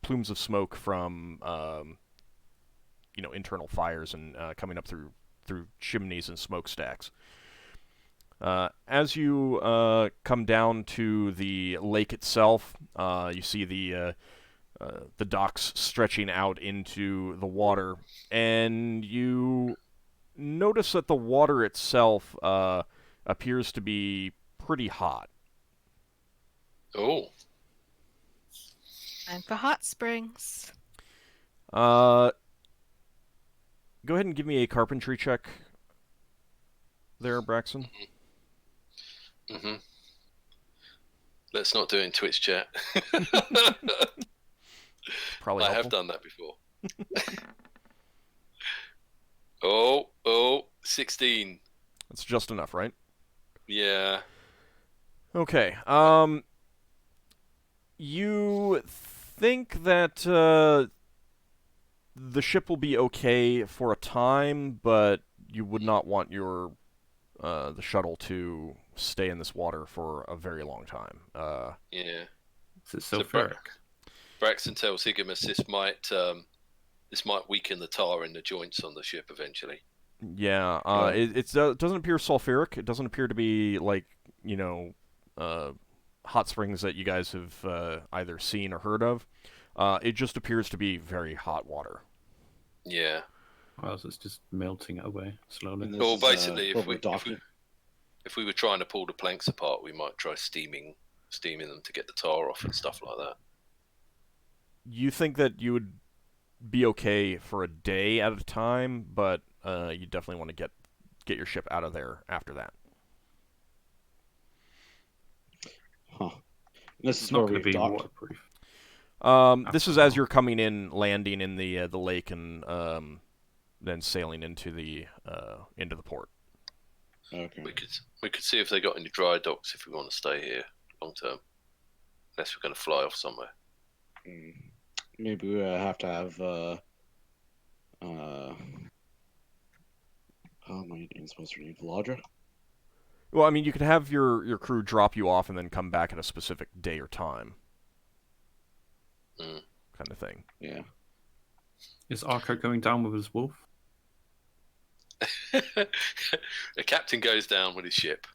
plumes of smoke from internal fires and coming up through chimneys and smokestacks. As you come down to the lake itself, you see the docks stretching out into the water, and you notice that the water itself appears to be pretty hot. Oh. Time for hot springs. Go ahead and give me a carpentry check there, Braxon. Mm-hmm. Let's not do it in Twitch chat. Probably I helpful. have done that before. Oh, 16. That's just enough, right? Yeah. Okay. You think that the ship will be okay for a time, but you would not want your the shuttle to stay in this water for a very long time. Yeah. It's So sulfuric. Braxon tells Higgimus this might weaken the tar in the joints on the ship eventually. Yeah. It doesn't appear sulfuric. It doesn't appear to be like hot springs that you guys have either seen or heard of. It just appears to be very hot water. Yeah. Well, it's just melting away slowly. And this Well, is, basically, over docking. if we were trying to pull the planks apart, we might try steaming them to get the tar off and stuff like that. You think that you would be okay for a day at a time, but you definitely want to get your ship out of there after that. Huh. This is It's where not going we to be docked. waterproof. This is as you're coming in, landing in the lake, and then sailing into the port. Okay. We could see if they got any dry docks if we want to stay here long term. Unless we're going to fly off somewhere. Maybe we have to have how am I supposed to read Veladra? Well, I mean, you could have your crew drop you off and then come back at a specific day or time. Kind of thing. Yeah. Is Ockar going down with his wolf? The captain goes down with his ship.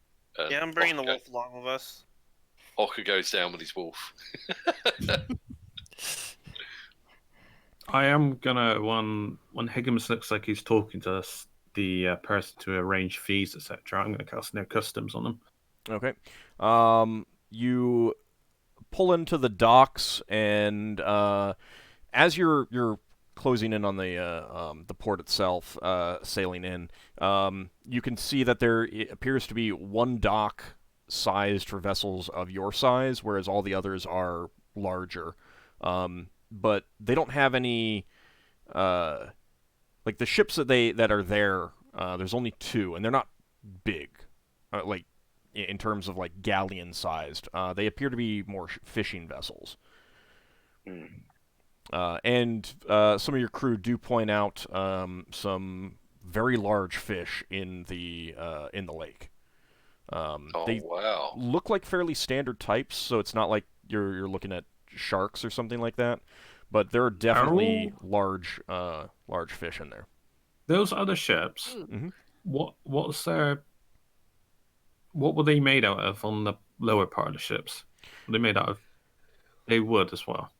Yeah, I'm bringing the wolf along with us. Ockar goes down with his wolf. I am gonna when Higgimus looks like he's talking to us, the person to arrange fees, etc. I'm gonna cast no customs on him. Okay. You pull into the docks, and as you're closing in on the port itself, sailing in, you can see that there appears to be one dock sized for vessels of your size, whereas all the others are larger. But they don't have any like the ships that are there. There's only two, and they're not big, like in terms of like galleon sized. They appear to be more fishing vessels. And some of your crew do point out some very large fish in the lake. They wow! look like fairly standard types, so it's not like you're looking at sharks or something like that. But there are definitely large fish in there. Those other ships. Mm-hmm. What's their what were they made out of on the lower part of the ships? Were they made out of? They wood as well.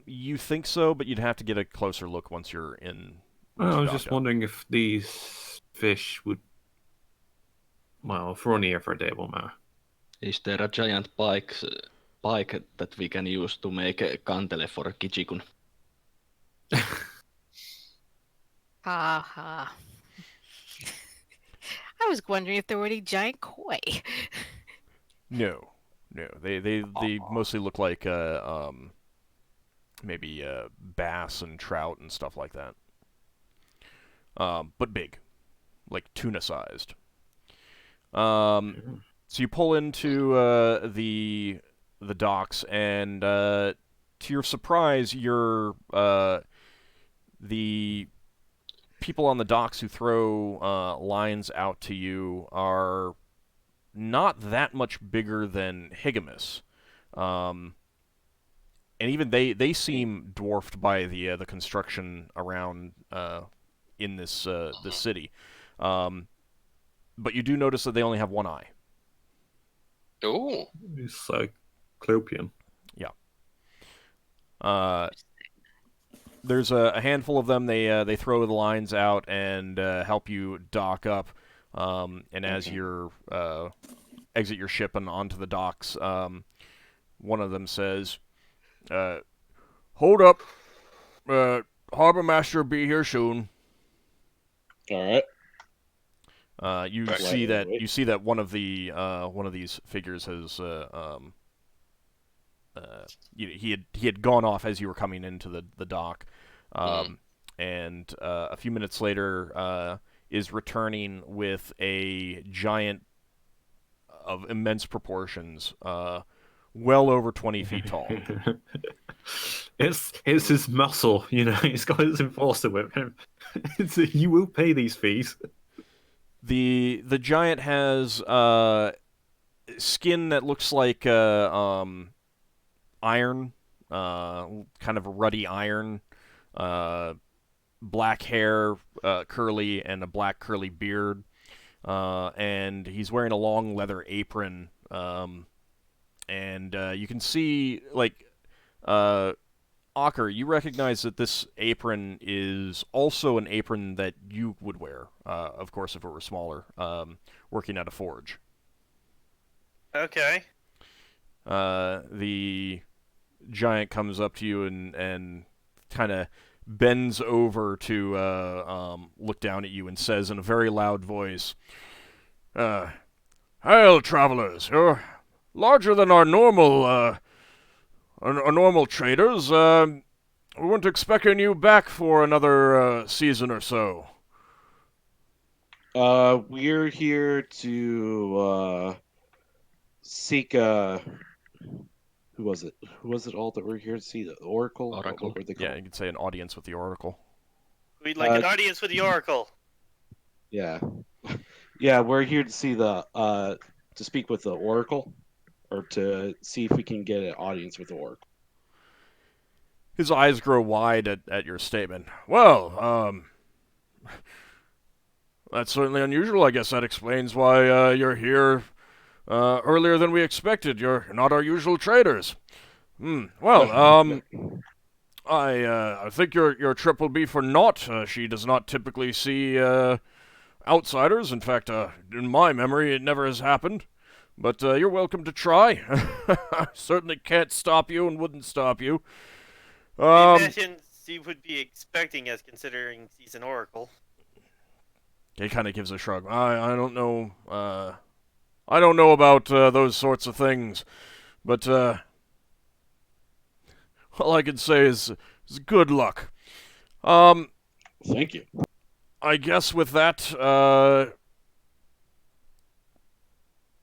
You think so, but you'd have to get a closer look once you're in. I was just wondering if these fish would. Well, if we're only here for a day, it won't matter. Is there a giant pike that we can use to make a kantele for Kichikun? Ha ha. I was wondering if there were any giant koi. No. They mostly look like maybe bass and trout and stuff like that. But big, like tuna sized. So you pull into the docks, and to your surprise, the people on the docks who throw lines out to you are not that much bigger than Higgimus. And even they seem dwarfed by the construction around in this city. But you do notice that they only have one eye. Oh. It's Cyclopean. Yeah. There's a handful of them. They throw the lines out and help you dock up. And as you exit your ship and onto the docks, one of them says, "Hold up, Harbor Master will be here soon." All right. You Right. see that Wait. you see that one of these figures has he had gone off as you were coming into the dock, and a few minutes later is returning with a giant of immense proportions, well over 20 feet tall. It's his muscle, he's got his enforcer with him. You will pay these fees. The giant has skin that looks like iron, kind of a ruddy iron, black hair, curly, and a black curly beard. And he's wearing a long leather apron. And you can see, Ockar, you recognize that this apron is also an apron that you would wear, of course, if it were smaller, working at a forge. Okay. The giant comes up to you and kind of bends over to look down at you and says in a very loud voice, "Hail, travelers! You're larger than our normal traders. We weren't expecting you back for another season or so." We're here to seek who was it? Who was it all that we're here to see? The Oracle? Oracle. What were they Yeah, called? you could say an audience with the Oracle. We'd like an audience with the Oracle. Yeah. Yeah, we're here to see to speak with the Oracle, or to see if we can get an audience with the Oracle. His eyes grow wide at your statement. Well, that's certainly unusual. I guess that explains why you're here earlier than we expected. You're not our usual traders. Well, I think your trip will be for naught. She does not typically see outsiders. In fact, in my memory, it never has happened. But you're welcome to try. I certainly can't stop you and wouldn't stop you. I imagine she would be expecting us, considering she's an Oracle. He kind of gives a shrug. I don't know. I don't know about those sorts of things, but all I can say is good luck. Thank you. I guess with that,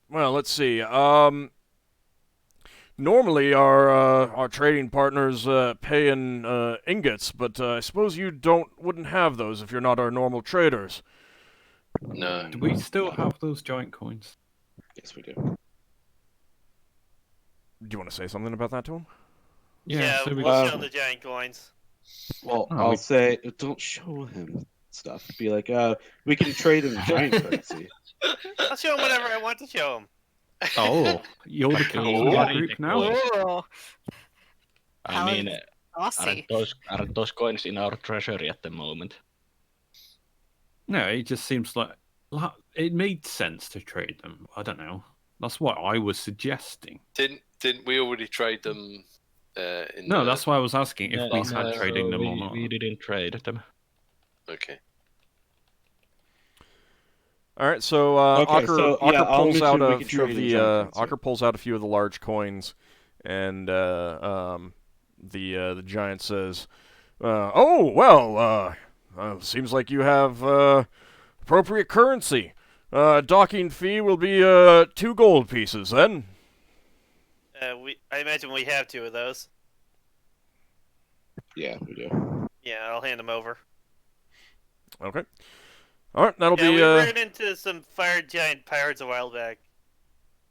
well, let's see. Normally our trading partners pay in ingots, but I suppose you wouldn't have those if you're not our normal traders. No. Do we still have those giant coins? Yes, we do. Do you want to say something about that to him? Yeah, so we we'll got- show the giant coins. Well, Oh, I'll we- say, don't show him. stuff. Be like, we can trade in giant currency. I'll show him whatever I want to show him. Oh, you're the captain of the group now. Oh, I mean, saucy. aren't those coins in our treasury at the moment? No, it just seems like it made sense to trade them. I don't know. That's what I was suggesting. Didn't we already trade them? No, that's why I was asking if we No, had trading them or not. We didn't trade them. Okay. All right, so Okay, Ockar, so, yeah, Ockar I'll pulls out mention we a can few of trade in the giant currency. Ockar pulls out a few of the large coins, and the giant says, "Oh well, seems like you have appropriate currency. Docking fee will be 2 gold pieces then." I imagine we have 2 of those. Yeah, we do. Yeah, I'll hand them over. Okay. All right, that'll Yeah, be. we ran into some fire giant pirates a while back.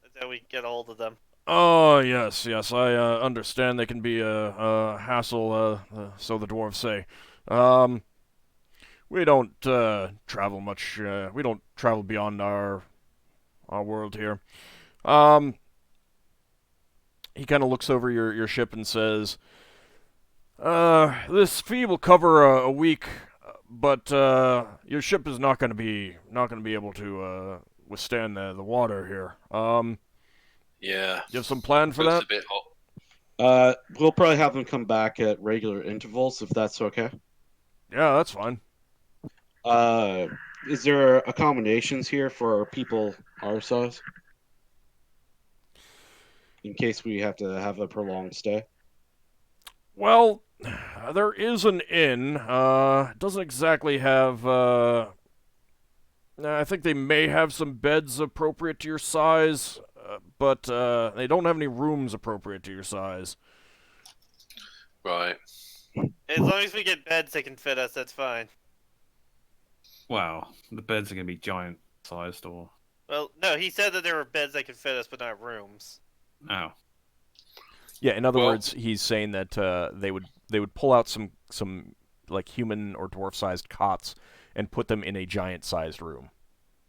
That's how we get a hold of them. Oh yes, I understand they can be a hassle. So the dwarves say. We don't travel much. We don't travel beyond our world here. He kind of looks over your ship and says, "This fee will cover a week, but your ship is not going to be able to withstand the water here. Yeah. You have some plan for It's that?" a bit hot. We'll probably have them come back at regular intervals if that's okay. Yeah, that's fine. Is there accommodations here for people our size? In case we have to have a prolonged stay? Well, there is an inn. It doesn't exactly have. I think they may have some beds appropriate to your size, but they don't have any rooms appropriate to your size. Right. As long as we get beds that can fit us, that's fine. Wow, the beds are going to be giant sized or. Well, no, he said that there were beds that could fit us, but not rooms. Oh. Yeah, in other Well- words, he's saying that they would pull out some like human or dwarf-sized cots and put them in a giant-sized room.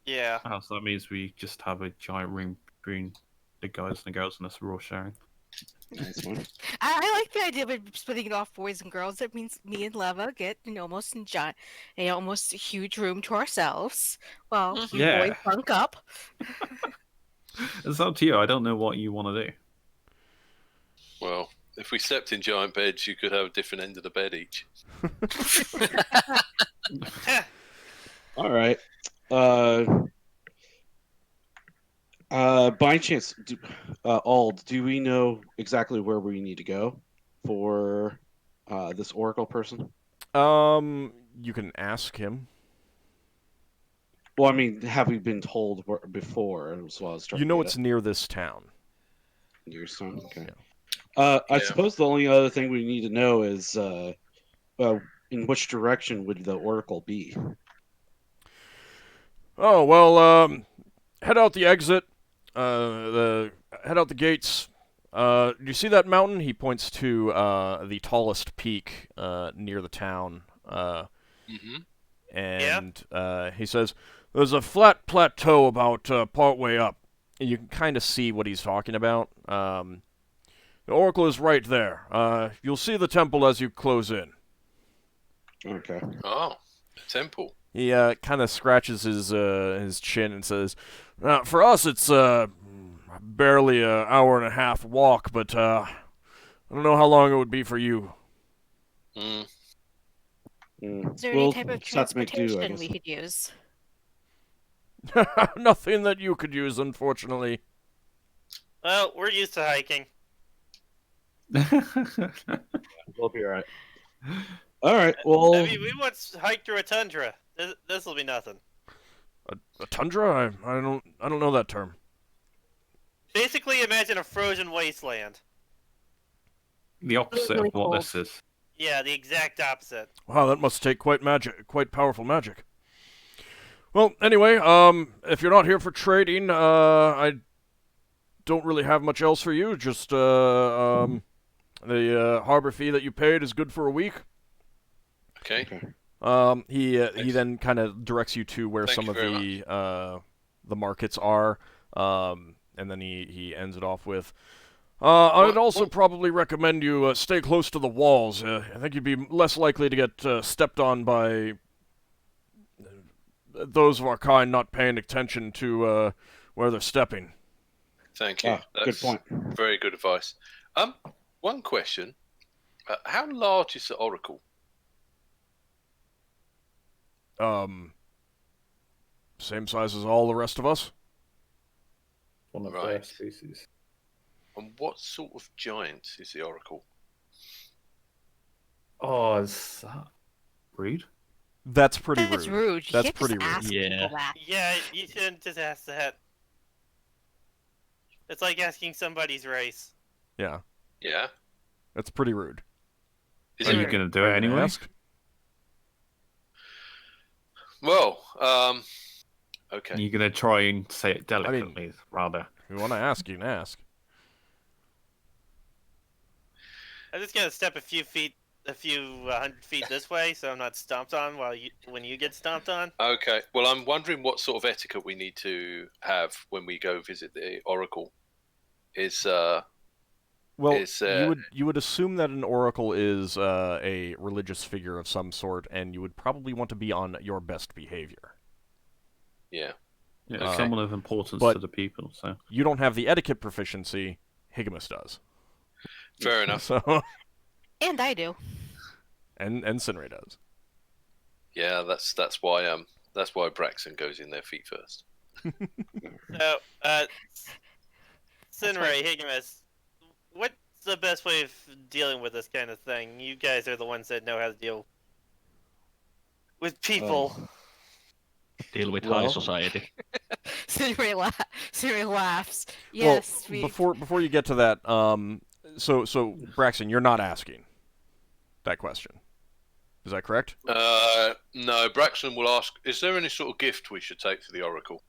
Yeah. Oh, so that means we just have a giant room between the guys and the girls and us we're all sharing. That's fine. I like the idea of splitting it off boys and girls. That means me and Leva get almost a huge room to ourselves. Well, you Yeah. boys bunk up. It's up to you. I don't know what you want to do. Well, if we slept in giant beds, you could have a different end of the bed each. All right. By chance, Ald, do we know exactly where we need to go for this oracle person? You can ask him. Well, I mean, have we been told before? As well as You know it's near this town. your son. Okay. Yeah. I Yeah. suppose the only other thing we need to know is in which direction would the oracle be? Oh well, head out the exit. Head out the gates. Do you see that mountain? He points to the tallest peak near the town. Mm-hmm. And he says, "There's a flat plateau about partway up." And you can kind of see what he's talking about. The oracle is right there. You'll see the temple as you close in. Okay. Oh, a temple. He kind of scratches his chin and says, "For us, it's barely an hour and a half walk, but I don't know how long it would be for you." Mm. Is there We'll any type of just have to make do, I transportation guess. we could use? Nothing that you could use, unfortunately. Well, we're used to hiking. We'll be all right. All right. Well, I mean, we once hiked through a tundra. This will be nothing. A tundra? I don't know that term. Basically, imagine a frozen wasteland. The opposite Really of what cold. this is. Yeah, the exact opposite. Wow, that must take quite powerful magic. Well, anyway, if you're not here for trading, I don't really have much else for you. Just the harbor fee that you paid is good for a week. Okay. okay. He then kind of directs you to where Thank some you of very the markets are, and then he ends it off with, I'd also probably recommend you stay close to the walls. I think you'd be less likely to get stepped on by those of our kind not paying attention to where they're stepping. Thank you. Ah, good That's point. very good advice. One question: how large is the oracle? Same size as all the rest of us. One of Right. their species. And what sort of giant is the oracle? Oh, is that rude? That's pretty That's rude. rude. You That's can't pretty just rude. ask Yeah. people that. Yeah, you shouldn't just ask that. It's like asking somebody's race. Yeah, Yeah. that's pretty rude. Is Are it? you going to do Are it you gonna anyway? ask? Well, okay. Are you going to try and say it delicately, rather? If you want to ask, you can ask. I'm just gonna step a few hundred feet this way, so I'm not stomped on when you get stomped on. Okay. Well, I'm wondering what sort of etiquette we need to have when we go visit the oracle. Well, Is, you would assume that an oracle is a religious figure of some sort, and you would probably want to be on your best behavior. Yeah. Yeah, Okay. someone of importance But- to the people. So You don't have the etiquette proficiency. Higgimus does. Fair enough. So, And I do. and Sinrae does. Yeah, that's why Braxon goes in their feet first. So, Sinrae, Higgimus, what's the best way of dealing with this kind of thing? You guys are the ones that know how to deal with people. Deal with Well- high society. Sinrae laughs. Yes, well, before you get to that, so Braxon, you're not asking that question. Is that correct? No, Braxton will ask, is there any sort of gift we should take to the oracle?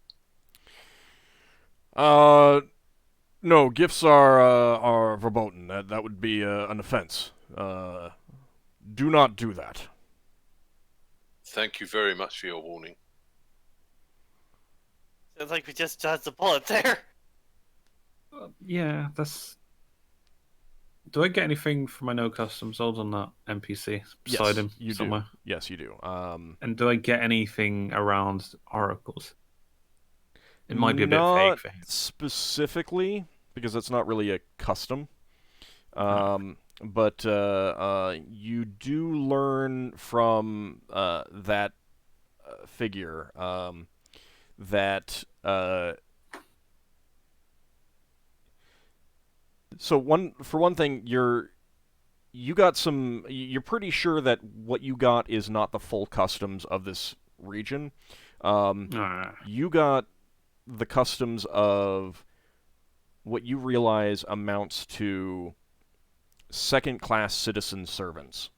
No, gifts are verboten. That would be an offense. Do not do that. Thank you very much for your warning. Sounds like we just dodged a bullet there. yeah, that's. Do I get anything for my no custom sold on that NPC beside Yes, him you somewhere? do. Yes, you do. And do I get anything around oracles? It might be a bit not vague for him. specifically, because it's not really a custom. But you do learn from that figure that. So for one thing, you're pretty sure that what you got is not the full customs of this region. You got the customs of what you realize amounts to second-class citizen servants.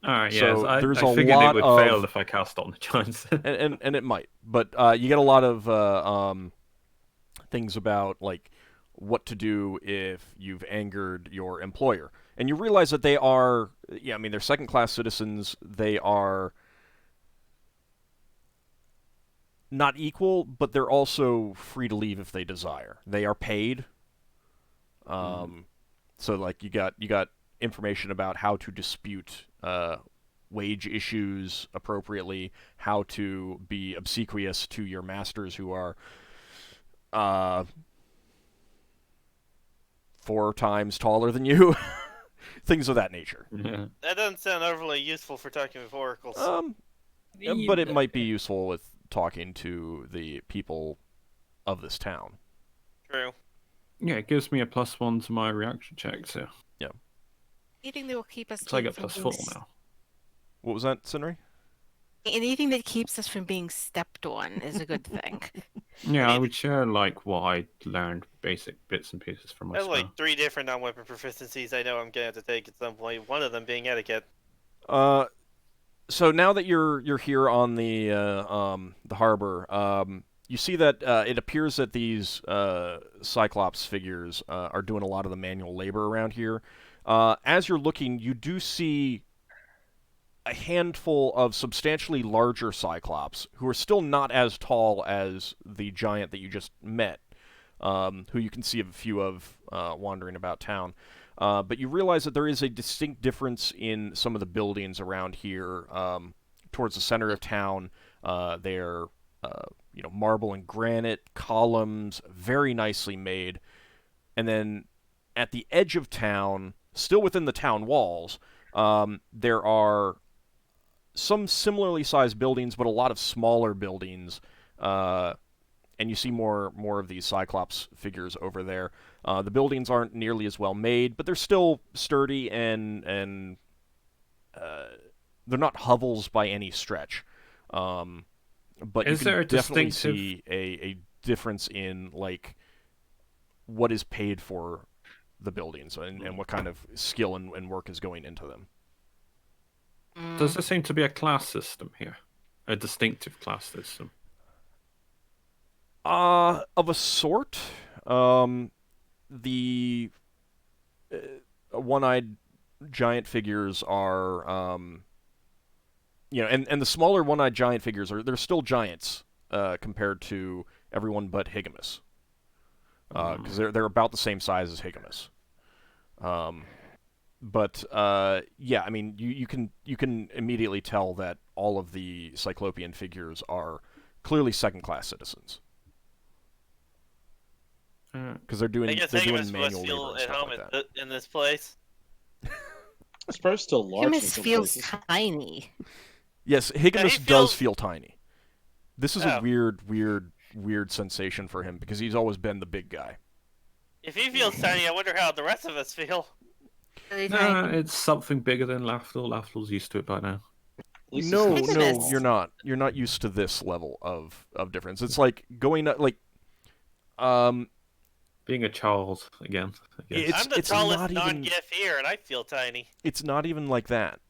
Alright, yeah. So I there's a figured lot it would of- fail if I cast on the giants. and it might, but you get a lot of things about like what to do if you've angered your employer, and you realize that they are, yeah, I mean, they're second-class citizens. They are not equal, but they're also free to leave if they desire. They are paid. So like you got information about how to dispute wage issues appropriately, how to be obsequious to your masters who are 4 times taller than you, things of that nature. Yeah. That doesn't sound overly useful for talking with oracles. But it might be useful with talking to the people of this town. True. Yeah, it gives me a +1 to my reaction check, so Anything that will keep us. so I get from +4 being now. What was that, Sinrae? Anything that keeps us from being stepped on is a good thing. Yeah, I would share like what I learned, basic bits and pieces from I my have spell. like 3 different non-weapon proficiencies I know I'm gonna have to take at some point. One of them being etiquette. So now that you're here on the harbor, you see that it appears that these Cyclops figures are doing a lot of the manual labor around here. As you're looking, you do see a handful of substantially larger Cyclops who are still not as tall as the giant that you just met, who you can see a few of wandering about town. But you realize that there is a distinct difference in some of the buildings around here. Towards the center of town, they're marble and granite columns, very nicely made. And then at the edge of town, still within the town walls, there are some similarly sized buildings, but a lot of smaller buildings. And you see more of these Cyclops figures over there. The buildings aren't nearly as well made, but they're still sturdy and they're not hovels by any stretch. But Is you there can a definitely distinctive- see a difference in like what is paid for the buildings and what kind of skill and work is going into them. Does there seem to be a class system here? A distinctive class system? Of a sort. The one-eyed giant figures are, and the smaller one-eyed giant figures they're still giants compared to everyone but Higgimus, because they're about the same size as Higgimus. But yeah, I mean, you can immediately tell that all of the Cyclopean figures are clearly second-class citizens. Because they're doing I guess manual Higgimus must labor feel and at stuff home like that. in this place. It's probably still large. in Higgimus some feels places. tiny. Yes, Higgimus he does feels- feel tiny. This is a Oh. weird sensation for him because he's always been the big guy. If he feels tiny, I wonder how the rest of us feel. Really No, tiny. it's something bigger than Lafdul. Lafdul's used to it by now. At least No, it's no, Higgimus. you're not. You're not used to this level of difference. It's like going like, Being a child again. I guess. I'm the it's tallest not even. non-Giff here, and I feel tiny. It's not even like that.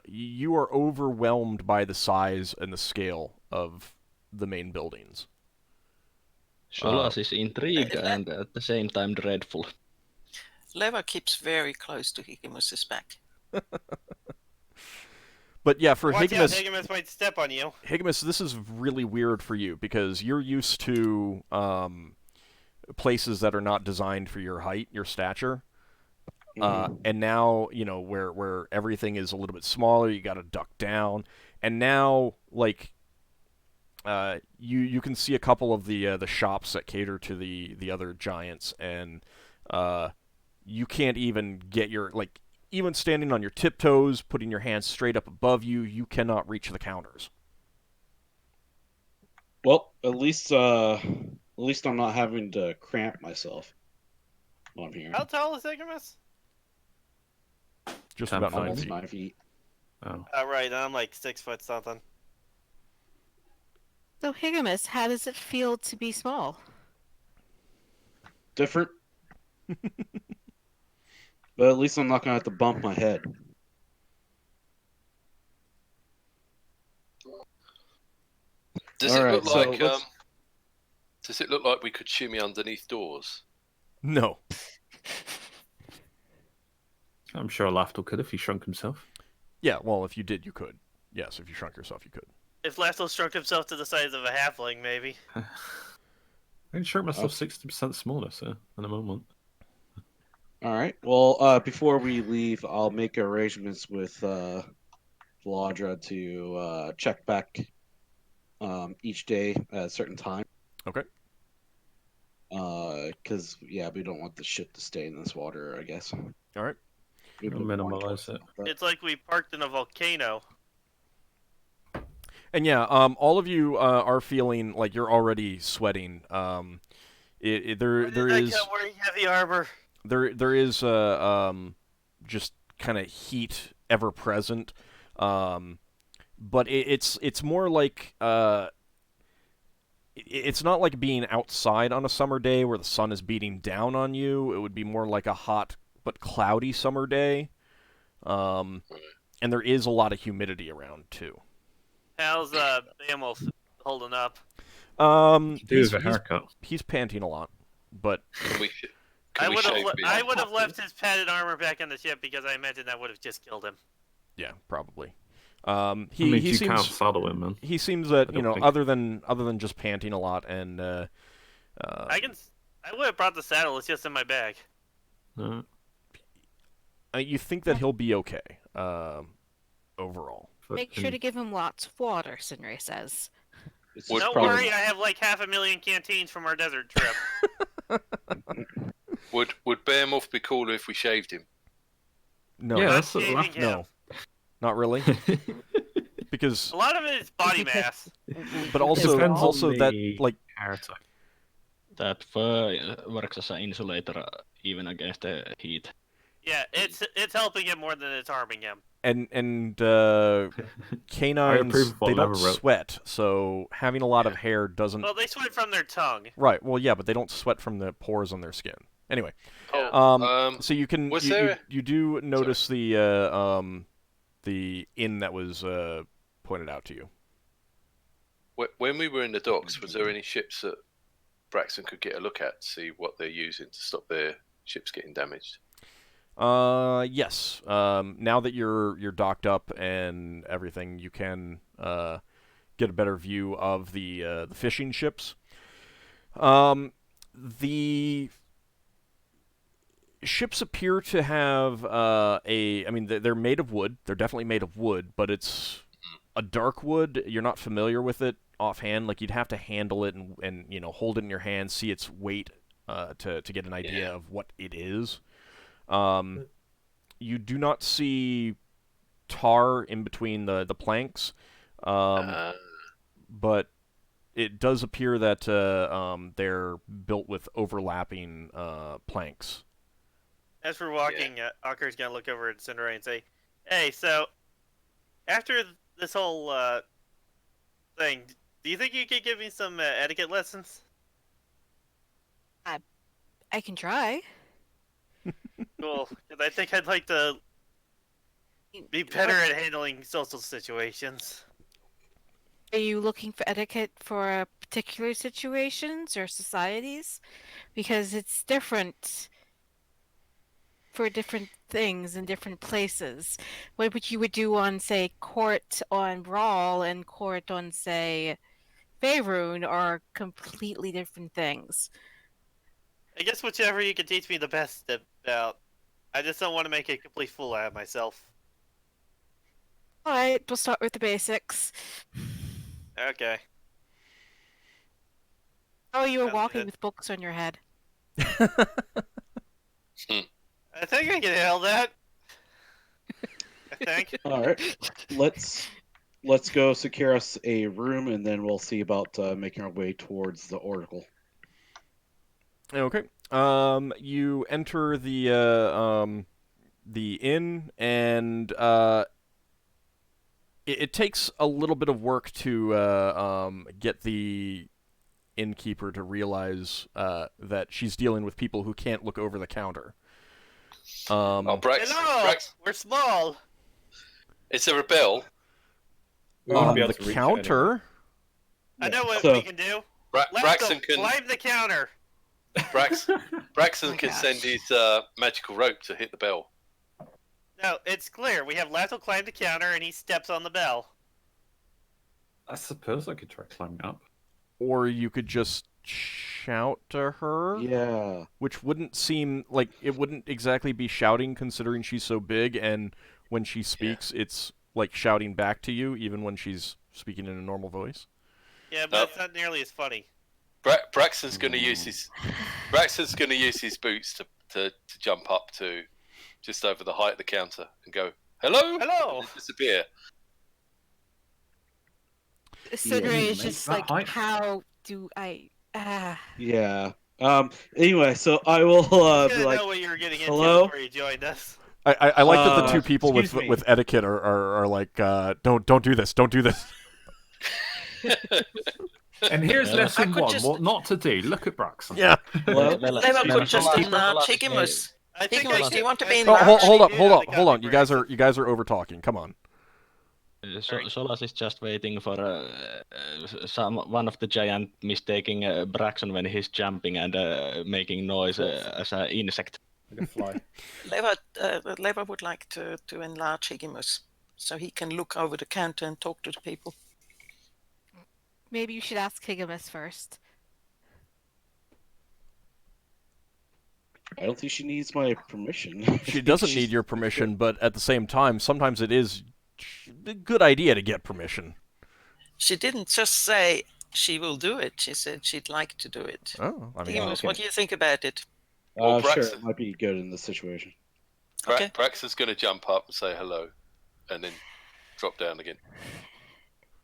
You are overwhelmed by the size and the scale of the main buildings. Solas is intrigued and at the same time dreadful. Leva keeps very close to Higgimus's back. But yeah, for Watch out, Higgimus, Higgimus might step on you. Higgimus, this is really weird for you because you're used to places that are not designed for your height, your stature. And now, where everything is a little bit smaller, you got to duck down. And now, like, you can see a couple of the shops that cater to the other giants, and you can't even get even standing on your tiptoes, putting your hands straight up above you, you cannot reach the counters. Well, at least I'm not having to cramp myself while I'm here. How tall is Higgimus? Just 10 about 9 Almost feet. 9 feet. Oh. Right, I'm like 6 foot something. So Higgimus, how does it feel to be small? Different. But at least I'm not gonna have to bump my head. Does All it right, look so like let's- does it look like we could shimmy underneath doors? No. I'm sure Lafdul could if he shrunk himself. Yeah, well, if you did, you could. Yes, if you shrunk yourself, you could. If Lafdul shrunk himself to the size of a halfling, maybe. I can shrink myself 60% smaller, so in a moment. All right. Well, before we leave, I'll make arrangements with Vladra to check back each day at a certain time. Okay. Because we don't want the ship to stay in this water, I guess. All right. We've I'll been minimize warned it. but- It's like we parked in a volcano. And yeah, all of you are feeling like you're already sweating. There is I'm wearing heavy armor. there is just kind of heat ever present, but it's more like it's not like being outside on a summer day where the sun is beating down on you. It would be more like a hot but cloudy summer day, and there is a lot of humidity around too. How's Beowulf holding up? Do with a haircut. He's panting a lot, but Can we? I Can we would shave have Beowulf? left his padded armor back on the ship because I imagine that would have just killed him. yeah, probably. He means he you seems can't saddle him, man. he seems that I don't think. other than just panting a lot and I would have brought the saddle. It's just in my bag. you think that he'll be okay overall. Make sure to give him lots of water, Sinrae says. It's Would- just Don't probably worry, I have like 500,000 canteens from our desert trip. Would Bearmouth be cooler if we shaved him? No, Yeah, Not that's what shaving him. no, not really, because A lot of it is body mass. but also Depends on also that the like character. That fur works as an insulator even against the heat. Yeah, it's helping him more than it's harming him. and canines approve of what they don't Leva wrote. sweat, so having a lot of hair doesn't. Well, they sweat from their tongue. Right. Well, yeah, but they don't sweat from the pores on their skin. Anyway, Oh, so you can was you, there- you do notice the inn that was pointed out to you. when we were in the docks, was there any ships that Braxon could get a look at to see what they're using to stop their ships getting damaged? Yes. Now that you're docked up and everything, you can get a better view of the fishing ships. The ships appear to have I mean, they're made of wood. They're definitely made of wood, but it's a dark wood. You're not familiar with it offhand. Like, you'd have to handle it and hold it in your hand, see its weight to get an idea of what it is. You do not see tar in between the planks, but it does appear that they're built with overlapping planks. As we're walking, Ockar's gonna look over at Sinrae and say, "Hey, so after this whole thing, do you think you could give me some etiquette lessons?" I can try. Cool, because I think I'd like to be better at handling social situations. Are you looking for etiquette for particular situations or societies? Because it's different for different things in different places. What you would do on, say, court on Brawl and court on, say, Faerun are completely different things. I guess whichever you can teach me the best about. I just don't want to make a complete fool out of myself. Alright, we'll start with the basics. Okay. Oh, you were Sounds walking good. with books on your head. I think I can handle that. I think. All right, let's go secure us a room, and then we'll see about making our way towards the Oracle. Okay. You enter the inn, and it takes a little bit of work to get the innkeeper to realize that she's dealing with people who can't look over the counter. Braxon, Hello! We're small! is there a bell? We wouldn't on be able the to reach it counter. I know what So- we can do. Braxon can climb the counter. Braxon can gosh. send his magical rope to hit the bell. No, it's clear. We have Lafdul climb the counter and he steps on the bell. I suppose I could try climbing up. Or you could just shout to her, Yeah. which wouldn't seem like it wouldn't exactly be shouting considering she's so big, and when she speaks, it's like shouting back to you, even when she's speaking in a normal voice. Yeah, but it's not nearly as funny. Braxon's going to use his boots to jump up to just over the height of the counter and go, "Hello, Hello! and disappear." Sinrae is make just that like, height. how do I... Yeah. Anyway, so I will I be didn't like, know what you were getting into hello? before you joined us. I like that the two people with excuse me. with etiquette are like, don't do this, don't do this. And here's Yeah. lesson I could one: just- what not to do. Look at Braxon. Yeah. hello? Leva could just enlarge Higgimus. I think Higgimus, do you want to be Oh, enlarged? hold up, do hold have up, the hold on. copy, You guys are over talking. Come on. Solas is just waiting for one of the giant mistaking Braxon when he's jumping and making noise as an insect. Like a fly. Leva would like to enlarge Higgimus. so he can look over the counter and talk to the people. Maybe you should ask Higgimus first. I don't think she needs my permission. She doesn't need your permission, but at the same time, sometimes it is a good idea to get permission. She didn't just say she will do it. She said she'd like to do it. Oh, I mean, Higgimus, okay. what do you think about it? Well, Sure, Braxon- it might be good in this situation. Okay. Braxon's going to jump up and say hello, and then drop down again.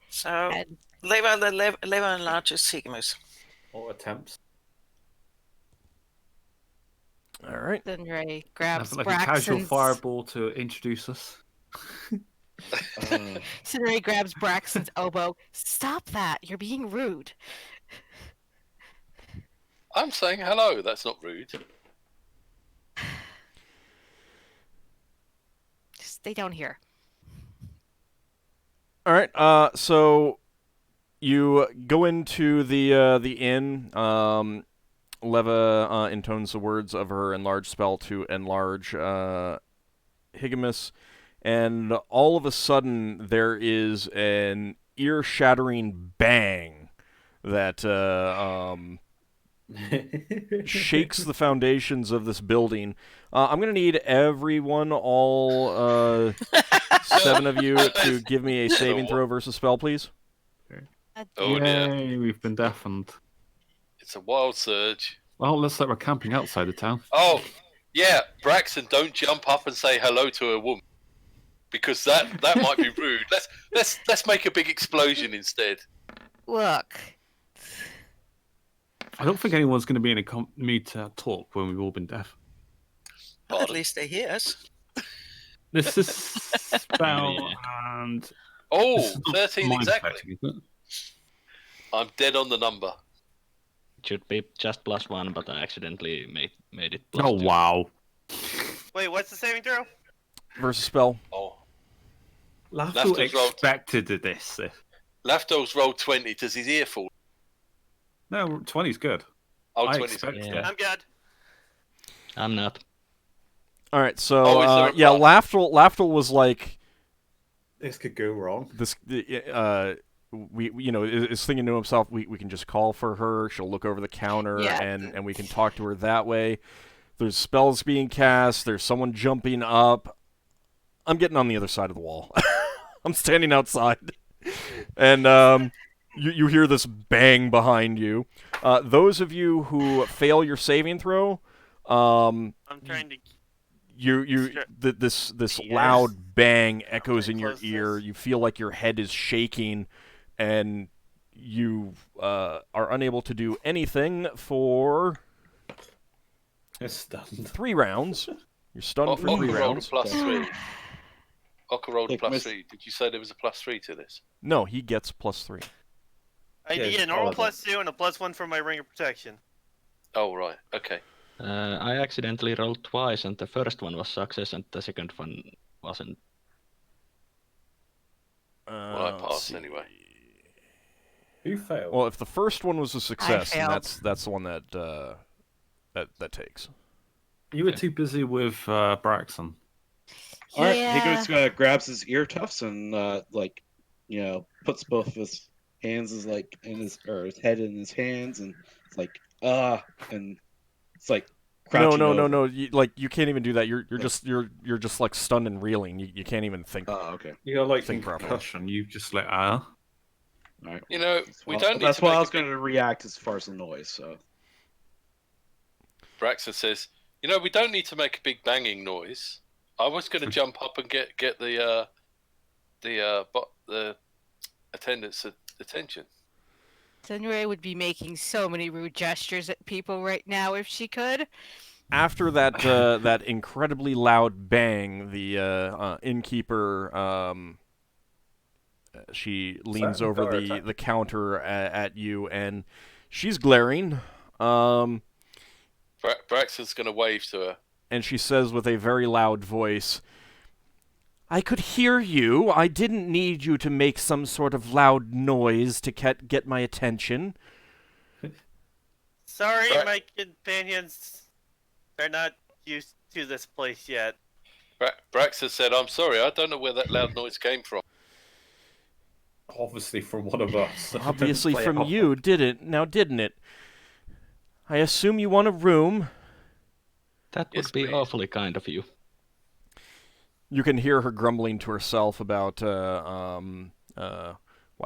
So, And- Level enlarges Higgimus. Or attempts. all right. Sinrae grabs Like a casual Braxon's... fireball to introduce us. Sinrae grabs Braxon's elbow. Stop that! You're being rude. I'm saying hello. That's not rude. Just stay down here. All right. So you go into the inn. Leva intones the words of her enlarge spell to enlarge Higgimus, and all of a sudden there is an ear-shattering bang that shakes the foundations of this building. I'm gonna need everyone, all 7 of you, to give me a saving throw versus spell, please. Oh dear. Yay, we've been deafened. It's a wild surge. Well, looks like we're camping outside the town. Oh, yeah, Braxon, don't jump up and say hello to a woman, because that might be rude. Let's make a big explosion instead. Look, I don't think anyone's going to be in a mood to talk when we've all been deaf. Well, at least they hear us. This is spell and... Oh, this is not 13 mind exactly. affecting, is it? I'm dead on the number. It should be just +1, but I accidentally made it +2. Oh, wow. Wait, what's the saving throw? Versus spell. Oh, Lafdul Lafdul's rolled. expected this. Lafdul's rolled 20. Does his ear fall? No, 20's good. Oh, I 20. expect Yeah. it. I'm good. I'm not. All right. So Oh, is there a yeah, problem? Lafdul was like This could go wrong. this. We you know is thinking to himself, we can just call for her. She'll look over the counter, Yeah. and we can talk to her that way. There's spells being cast. There's someone jumping up. I'm getting on the other side of the wall. I'm standing outside, and you hear this bang behind you. Those of you who fail your saving throw, I'm trying to. this Yes. loud bang echoes in your close ear. this. You feel like your head is shaking, and you are unable to do anything for It's stunned. 3 rounds. You're stunned for 3 Ockar rolled a rounds. +3. Ockar rolled a Hey, miss- +3. Did you say there was a +3 to this? No, he gets +3. I Yeah, get a all normal of them. +2 and a +1 for my ring of protection. Oh, right. Okay. I accidentally rolled twice, and the first one was success, and the second one wasn't. Well, I let's passed see. anyway. Who failed? Well, if the first one was a success, then failed. that's the one that that takes. You were too busy with Braxon. All right, yeah. Higgimus grabs his ear tufts and puts both of his hands his head in his hands, and it's like and it's like crouching No. over. You can't even do that. You're just like stunned and reeling. You can't even think. Oh, okay. You're like Think in properly. concussion. You just like All right. You know, we Well, don't need that's to why make I was a big- going to react as far as the noise. So Braxon says, you know, we don't need to make a big banging noise. I was going to jump up and get the attendant's attention. Sinrae would be making so many rude gestures at people right now if she could. After that that incredibly loud bang, the innkeeper she leans Second over guard the attack. the counter at you, and she's glaring. Braxton's going to wave to her. And she says with a very loud voice, "I could hear you. I didn't need you to make some sort of loud noise to get my attention." Sorry, Right. my companions are not used to this place yet. Braxon said, "I'm sorry, I don't know where that loud noise came from." Obviously from one of us. Obviously Play it from off. you, didn't it? I assume you want a room. That would Yes, be please. awfully kind of you. You can hear her grumbling to herself about why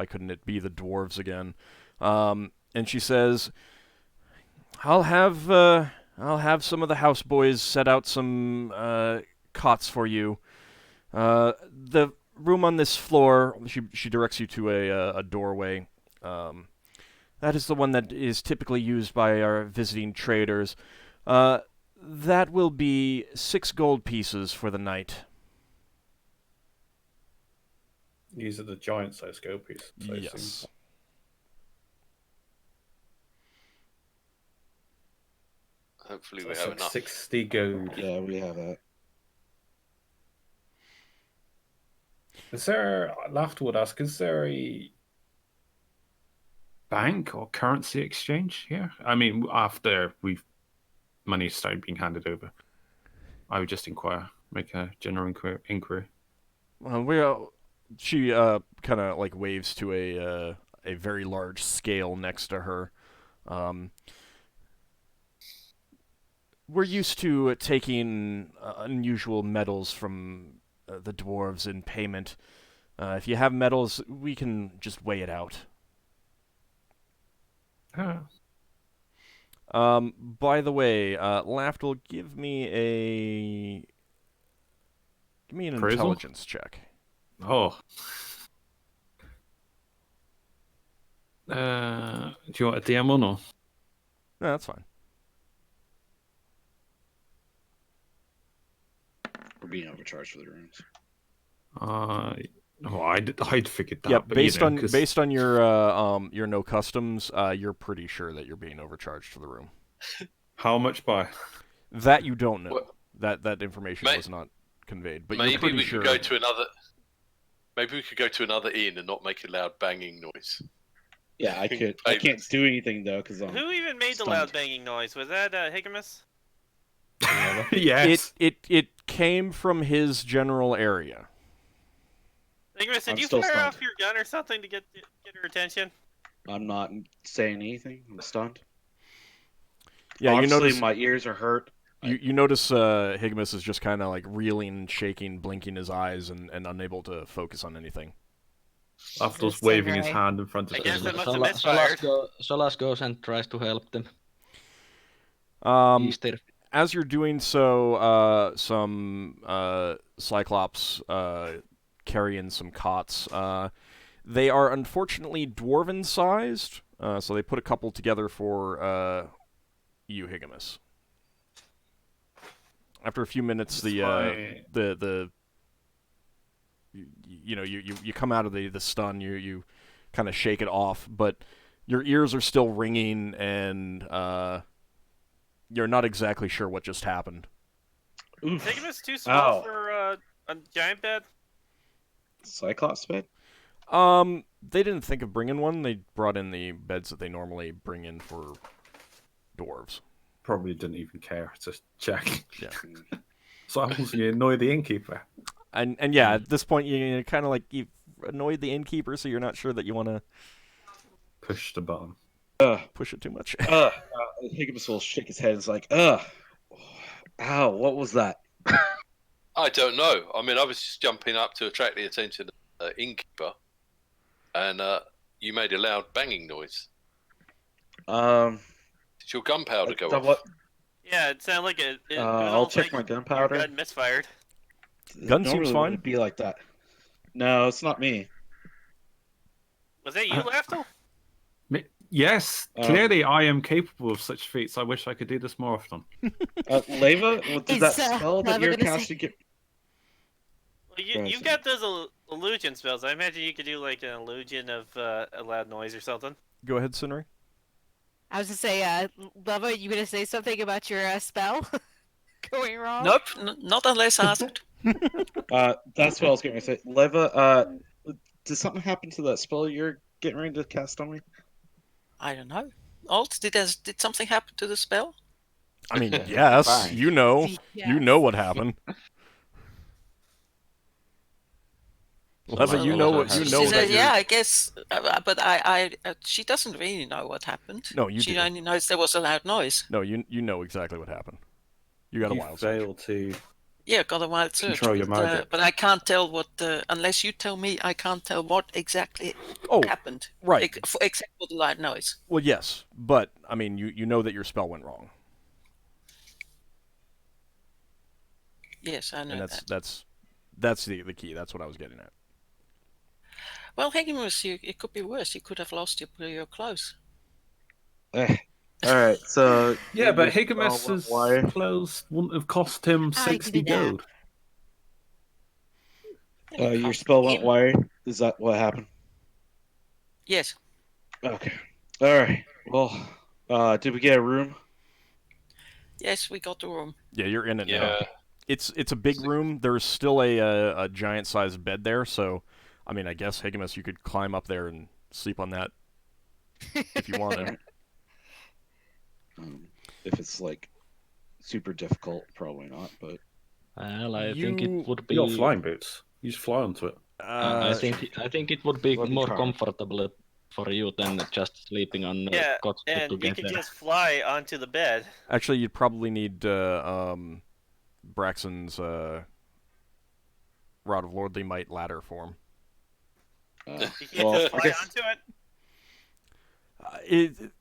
couldn't it be the dwarves again? And she says, I'll have some of the houseboys set out some cots for you. The room on this floor, she directs you to a doorway. That is the one that is typically used by our visiting traders. That will be 6 gold pieces for the night. These are the giant size scopies. Yes. Hopefully, So we that's have like enough. 60 gold. Yeah, we have that. Is there, Lafdul ask, is there a bank or currency exchange here? I mean, after money started being handed over, I would just make a general inquiry. She kind of like waves to a very large scale next to her. We're used to taking unusual metals from the dwarves in payment. If you have metals, we can just weigh it out. By the way, Lafdul, give me an Appraisal? intelligence check. Oh. Do you want a DM or no? No, that's fine. We're being overcharged for the rooms. I'd figured that. Yeah, but, based on your no customs, you're pretty sure that you're being overcharged for the room. How much by? That you don't know. What? That information was not conveyed. But Maybe you're pretty we sure. could go to another. Maybe we could go to another inn and not make a loud banging noise. Yeah, I could. I can't do anything though because I'm. Who even made the loud banging noise? Was that Higgimus? Yes. It came from his general area. Higgimus, did I'm you still fire stunned. off your gun or something to get her attention? I'm not saying anything. I'm stunned. Yeah, Obviously, you notice my ears are hurt. you notice Higgimus is just kind of like reeling and shaking, blinking his eyes, and unable to focus on anything. Lafdul's This waving his Sinrae. hand in front of I guess him. it must have misfired. Solas goes and tries to help them. Um, as you're doing so, some Cyclops carry in some cots. They are unfortunately dwarven-sized, so they put a couple together for you, Higgimus. After a few minutes, you come out of the stun, you kind of shake it off, but your ears are still ringing, and you're not exactly sure what just happened. Oof. Higgimus too small Ow. for a giant bed? Cyclops bed? They didn't think of bringing one. They brought in the beds that they normally bring in for dwarves. Probably didn't even care to check. Yeah. So I was you annoy the innkeeper. And yeah, at this point you kind of like you annoyed the innkeeper, so you're not sure that you want to Push the button. push it too much. Higgimus will shake his head. It's like, ow, what was that? I don't know. I mean, I was just jumping up to attract the attention of the innkeeper, and you made a loud banging noise. Did your gunpowder go off? Yeah, it sounded like it was I'll almost check like my your gunpowder. gun misfired. Gun seems Normally fine. wouldn't be like that. No, it's not me. Was that you, Lafdul? Yes, clearly I am capable of such feats. I wish I could do this more often. Leva, did that Is, spell that Leva you're gonna say- casting? Well, you've got those illusion spells. I imagine you could do like an illusion of a loud noise or something. Go ahead, Sinrae. I was gonna say, Leva, you gonna say something about your spell going wrong? Nope, not unless asked. That's what I was getting to say. Leva, did something happen to that spell you're getting ready to cast on me? I don't know. Alt, did something happen to the spell? I mean, yes, Fine. you know Yeah. you know what happened. Leva, you Solas know also what you has- know She that says, you're- yeah, I guess, but she doesn't really know what happened. No, you She do. only knows there was a loud noise. No, you know exactly what happened. You got a You wild search. fail to Yeah, got a wild search. control your magic. But I can't tell what, unless you tell me, I can't tell what exactly Oh, happened. right. Except for the loud noise. Well, yes, but I mean, you know that your spell went wrong, Yes, I know and that. that's the key. That's what I was getting at. Well, Higgimus, it could be worse. You could have lost your clothes. All right, so Yeah, but your spell Higgimus's went wide. clothes wouldn't have cost him I 60 do that. gold. Your spell went wide. Is that what happened? Yes. Okay. All right. Well, did we get a room? Yes, we got the room. Yeah, you're in it now. Yeah. It's a big room. There's still a giant-sized bed there, so I mean, I guess Higgimus, you could climb up there and sleep on that if you wanted. If it's like super difficult, probably not. But Well, I think You- it would be. You got flying boots. You just fly onto it. I think it would be Let me more try. comfortable for you than just sleeping on Yeah, cots put and you together. can just fly onto the bed. Actually, you'd probably need Braxon's Rod of Lordly Might ladder form. uh, You can well, just I fly guess onto it.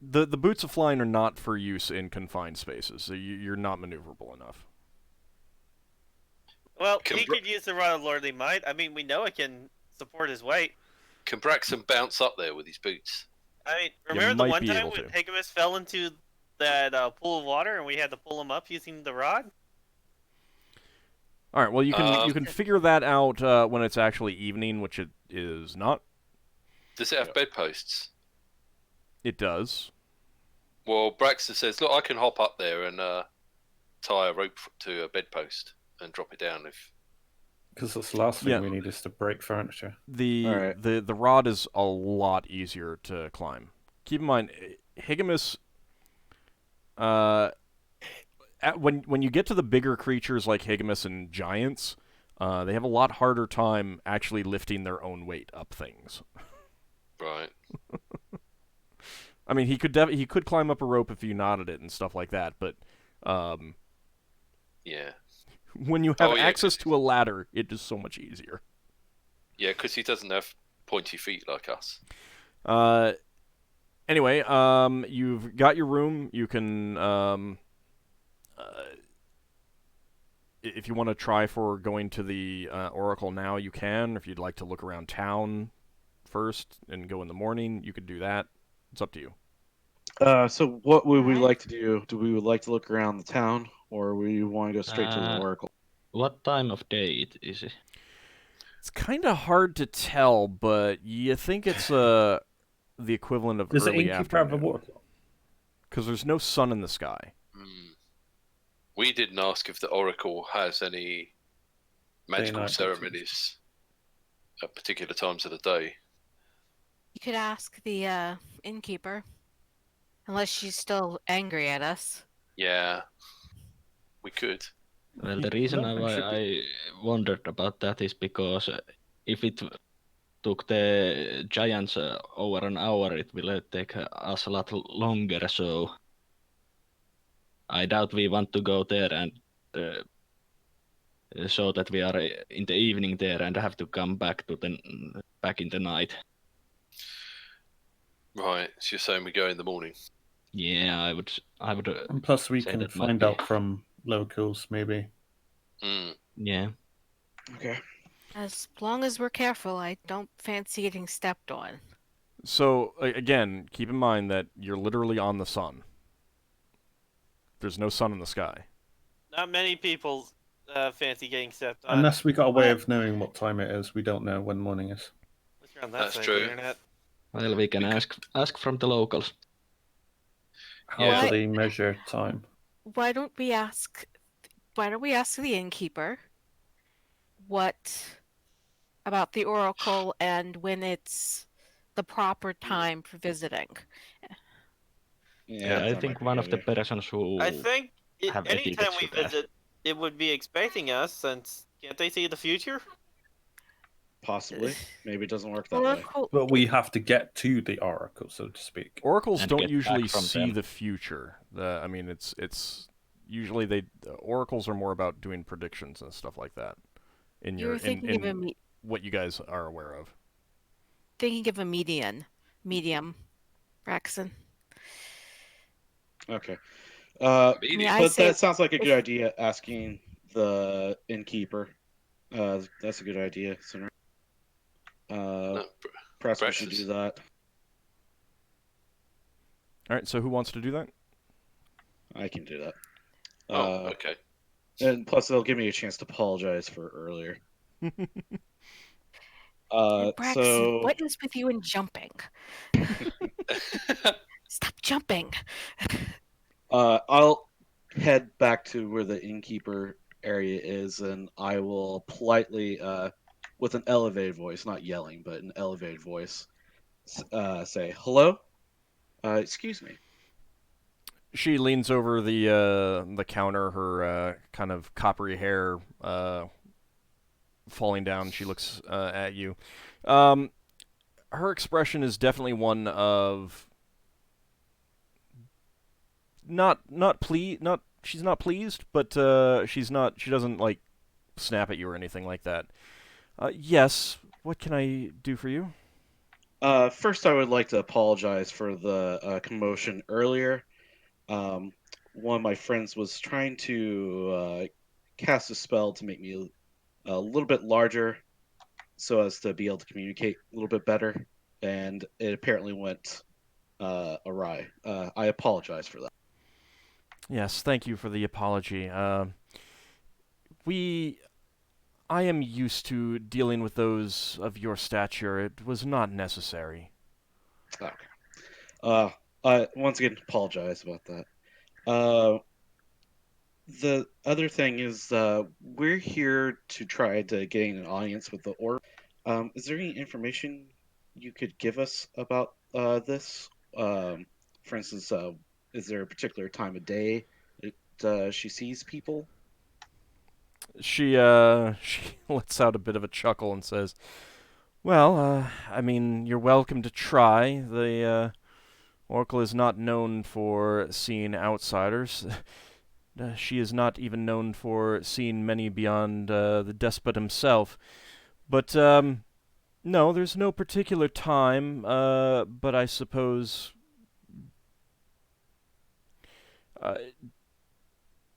The boots of flying are not for use in confined spaces, so you're not maneuverable enough. Well, Can he Bra- could use the Rod of Lordly Might. I mean, we know it can support his weight. Can Braxon bounce up there with his boots? I mean, remember the might one be time able when to. Higgimus fell into that pool of water and we had to pull him up using the rod? All right. Well, you Um, can figure that out when it's actually evening, which it is not. Does it have bedposts? It does. Well, Braxton says, look, I can hop up there and tie a rope to a bedpost and drop it down if... Because that's the last thing Yeah. we need is to break furniture. The Alright. the rod is a lot easier to climb. Keep in mind, Higgimus. When you get to the bigger creatures like Higgimus and giants, they have a lot harder time actually lifting their own weight up things. Right. I mean, he could climb up a rope if you knotted it and stuff like that, but Yeah. when you have Oh, yeah, access to a ladder, it is so much easier. Yeah, because he doesn't have pointy feet like us. Anyway, you've got your room. You can, if you want to try for going to the Oracle now, you can. If you'd like to look around town first and go in the morning, you could do that. It's up to you. So what would we Alright. like to do? Do we would like to look around the town, or we want to go straight to the Uh, Oracle? What time of day it is it? It's kind of hard to tell, but you think it's the equivalent of Does the early innkeeper have a afternoon. water clock? Because there's no sun in the sky. Hmm. We didn't ask if the Oracle has any magical night ceremonies at particular times of the day. You could ask the innkeeper, unless she's still angry at us. Yeah, we could. Well, the reason don't think why should I wondered about that is because if it took the giants over an hour, it will take us a lot longer. So I doubt we want to go there and so that we are in the evening there and have to come back back in the night. Right, so you're saying we go in the morning? Yeah, I would. And plus, we Say can that might find be- out from locals, maybe. Mm. Yeah. Okay. As long as we're careful, I don't fancy getting stepped on. So, again, keep in mind that you're literally on the sun. There's no sun in the sky. Not many people fancy getting stepped on. Unless we got a way of knowing what time it is, we don't know when morning is. Unless you're on that That's side of true. the internet. Well, we can ask from the locals. How Yeah. do they measure time? Why don't we ask the innkeeper what about the oracle and when it's the proper time for visiting? Yeah, I that think might be one a of the good idea. persons who I think have anytime etiquette we should ask. visit, it would be expecting us, since can't they see the future? Possibly. Maybe it doesn't work that way. Oracle. But we have to get to the oracle, so to speak. Oracles And don't get usually back from see them. the future. I mean, it's usually oracles are more about doing predictions and stuff like that. In You your were thinking of in what you guys are aware of. Medium, Braxon. Okay. Medium. I But say that sounds like a good if- idea, asking the innkeeper. That's a good idea, Sinrae. No, Perhaps we should Praxis. do that. All right, so who wants to do that? I can do that. Okay. And plus, it'll give me a chance to apologize for earlier. Braxon, So what is with you and jumping? Stop jumping. I'll head back to where the innkeeper area is, and I will politely, with an elevated voice, not yelling, but an elevated voice, say, "Hello, excuse me." She leans over the counter, her kind of coppery hair falling down. She looks at you. Her expression is definitely one of she's not pleased, but she doesn't like snap at you or anything like that. Yes, what can I do for you? First, I would like to apologize for the commotion earlier. One of my friends was trying to cast a spell to make me a little bit larger so as to be able to communicate a little bit better, and it apparently went awry. I apologize for that. Yes, thank you for the apology. I am used to dealing with those of your stature. It was not necessary. Okay. I once again apologize about that. The other thing is, we're here to try to gain an audience with the orc. Is there any information you could give us about this? For instance, is there a particular time of day that she sees people? She she lets out a bit of a chuckle and says, "Well, I mean, you're welcome to try. The Oracle is not known for seeing outsiders. She is not even known for seeing many beyond the despot himself. But no, there's no particular time. But I suppose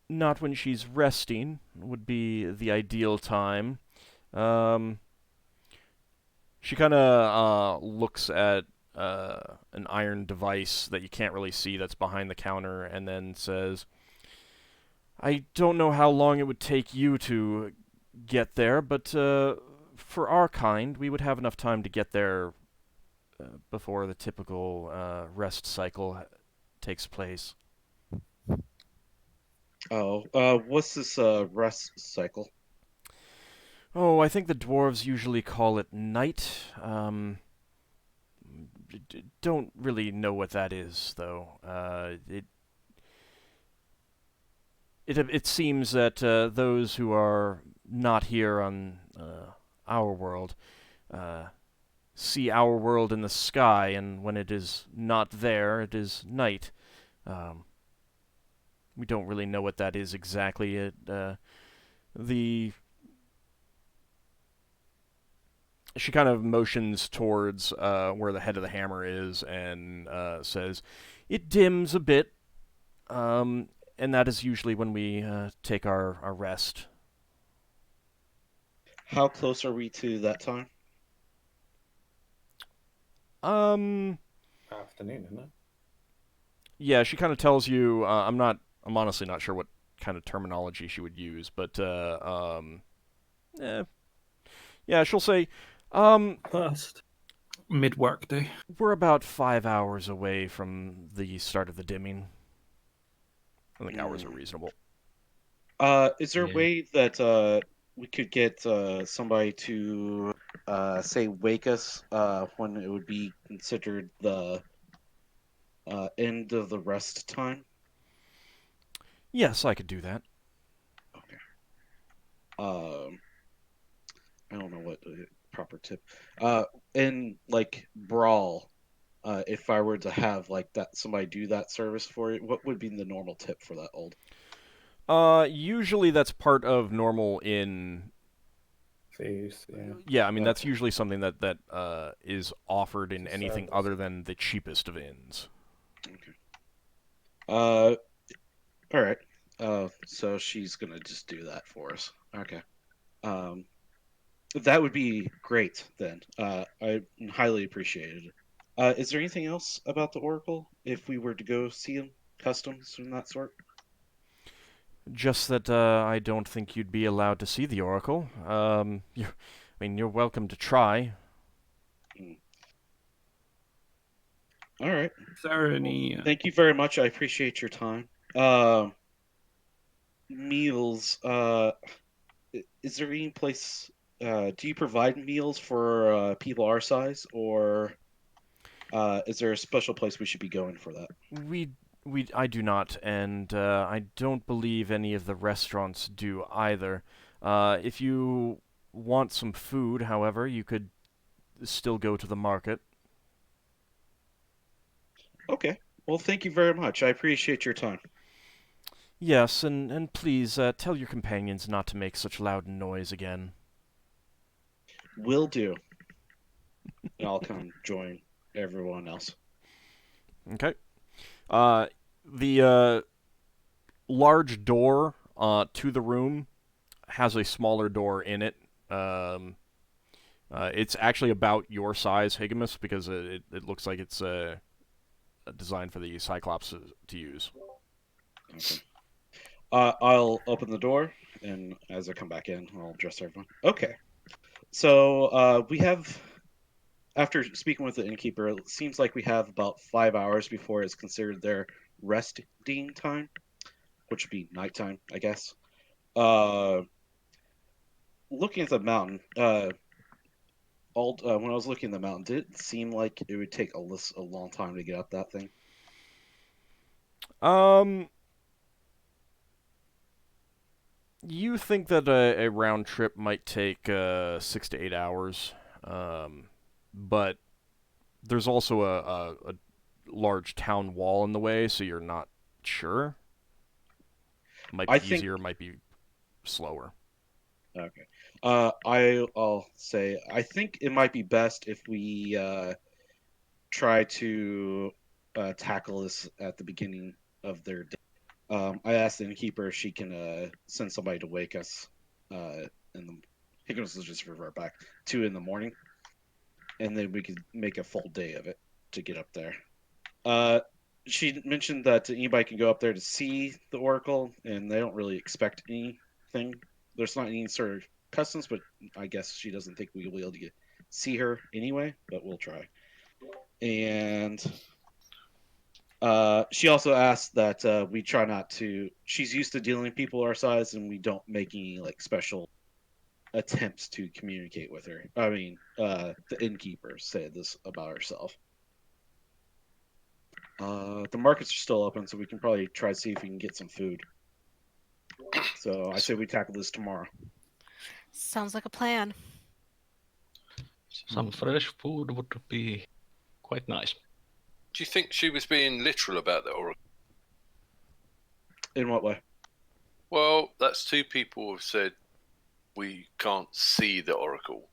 not when she's resting would be the ideal time." She kind of looks at an iron device that you can't really see that's behind the counter, and then says, "I don't know how long it would take you to get there, but for our kind, we would have enough time to get there before the typical rest cycle takes place." Oh, what's this rest cycle? Oh, I think the dwarves usually call it night. Don't really know what that is, though. It seems that those who are not here on our world see our world in the sky, and when it is not there, it is night. We don't really know what that is exactly. She kind of motions towards where the head of the hammer is and says, "It dims a bit, and that is usually when we take our rest." How close are we to that time? Afternoon, isn't it? Yeah, she kind of tells you. I'm honestly not sure what kind of terminology she would use, but yeah, she'll say, First, mid-work day. "We're about 5 hours away from the start of the dimming." I think hours are reasonable. Is there a Yeah. way that we could get somebody to say wake us when it would be considered the end of the rest time? Yes, I could do that. Okay. I don't know what proper tip? In like Brawl, if I were to have like that somebody do that service for you, what would be the normal tip for that old? Usually that's part of normal in. Fees, yeah. Yeah, I mean that's Okay. usually something that is offered in It's a anything service. other than the cheapest of inns. Okay. All right. So she's gonna just do that for us. Okay. Um, that would be great then. I highly appreciate it. Is there anything else about the Oracle if we were to go see them, customs from that sort? Just that I don't think you'd be allowed to see the Oracle. I mean, you're welcome to try. All right. Is there any? Thank you very much. I appreciate your time. Um, Meals. Is there any place? Do you provide meals for people our size, or is there a special place we should be going for that? I do not, and I don't believe any of the restaurants do either. If you want some food, however, you could still go to the market. Okay. Well, thank you very much. I appreciate your time. Yes, and please tell your companions not to make such loud noise again. Will do. And I'll come join everyone else. Okay. The large door to the room has a smaller door in it. It's actually about your size, Higgimus, because it looks like it's designed for the Cyclops to use. Okay. I'll open the door, and as I come back in, I'll address everyone. Okay. So we have, after speaking with the innkeeper, it seems like we have about 5 hours before it's considered their resting time, which would be nighttime, I guess. Uh, Looking at the mountain, when I was looking at the mountain, did it seem like it would take a long time to get up that thing? You think that a round trip might take 6 to 8 hours, but there's also a large town wall in the way, so you're not sure. Might be I think easier, might be slower. Okay. I'll say I think it might be best if we try to tackle this at the beginning of their day. I asked the innkeeper if she can send somebody to wake us in the. He can just revert back 2 in the morning, and then we could make a full day of it to get up there. She mentioned that anybody can go up there to see the oracle, and they don't really expect anything. There's not any sort of customs, but I guess she doesn't think we'll be able to see her anyway. But we'll try. And she also asked that we try not to. She's used to dealing with people our size, and we don't make any like special attempts to communicate with her. I mean, the innkeeper said this about herself. The markets are still open, so we can probably try to see if we can get some food. So I say we tackle this tomorrow. Sounds like a plan. Some fresh food would be quite nice. Do you think she was being literal about the oracle? In what way? Well, that's two people have said we can't see the oracle.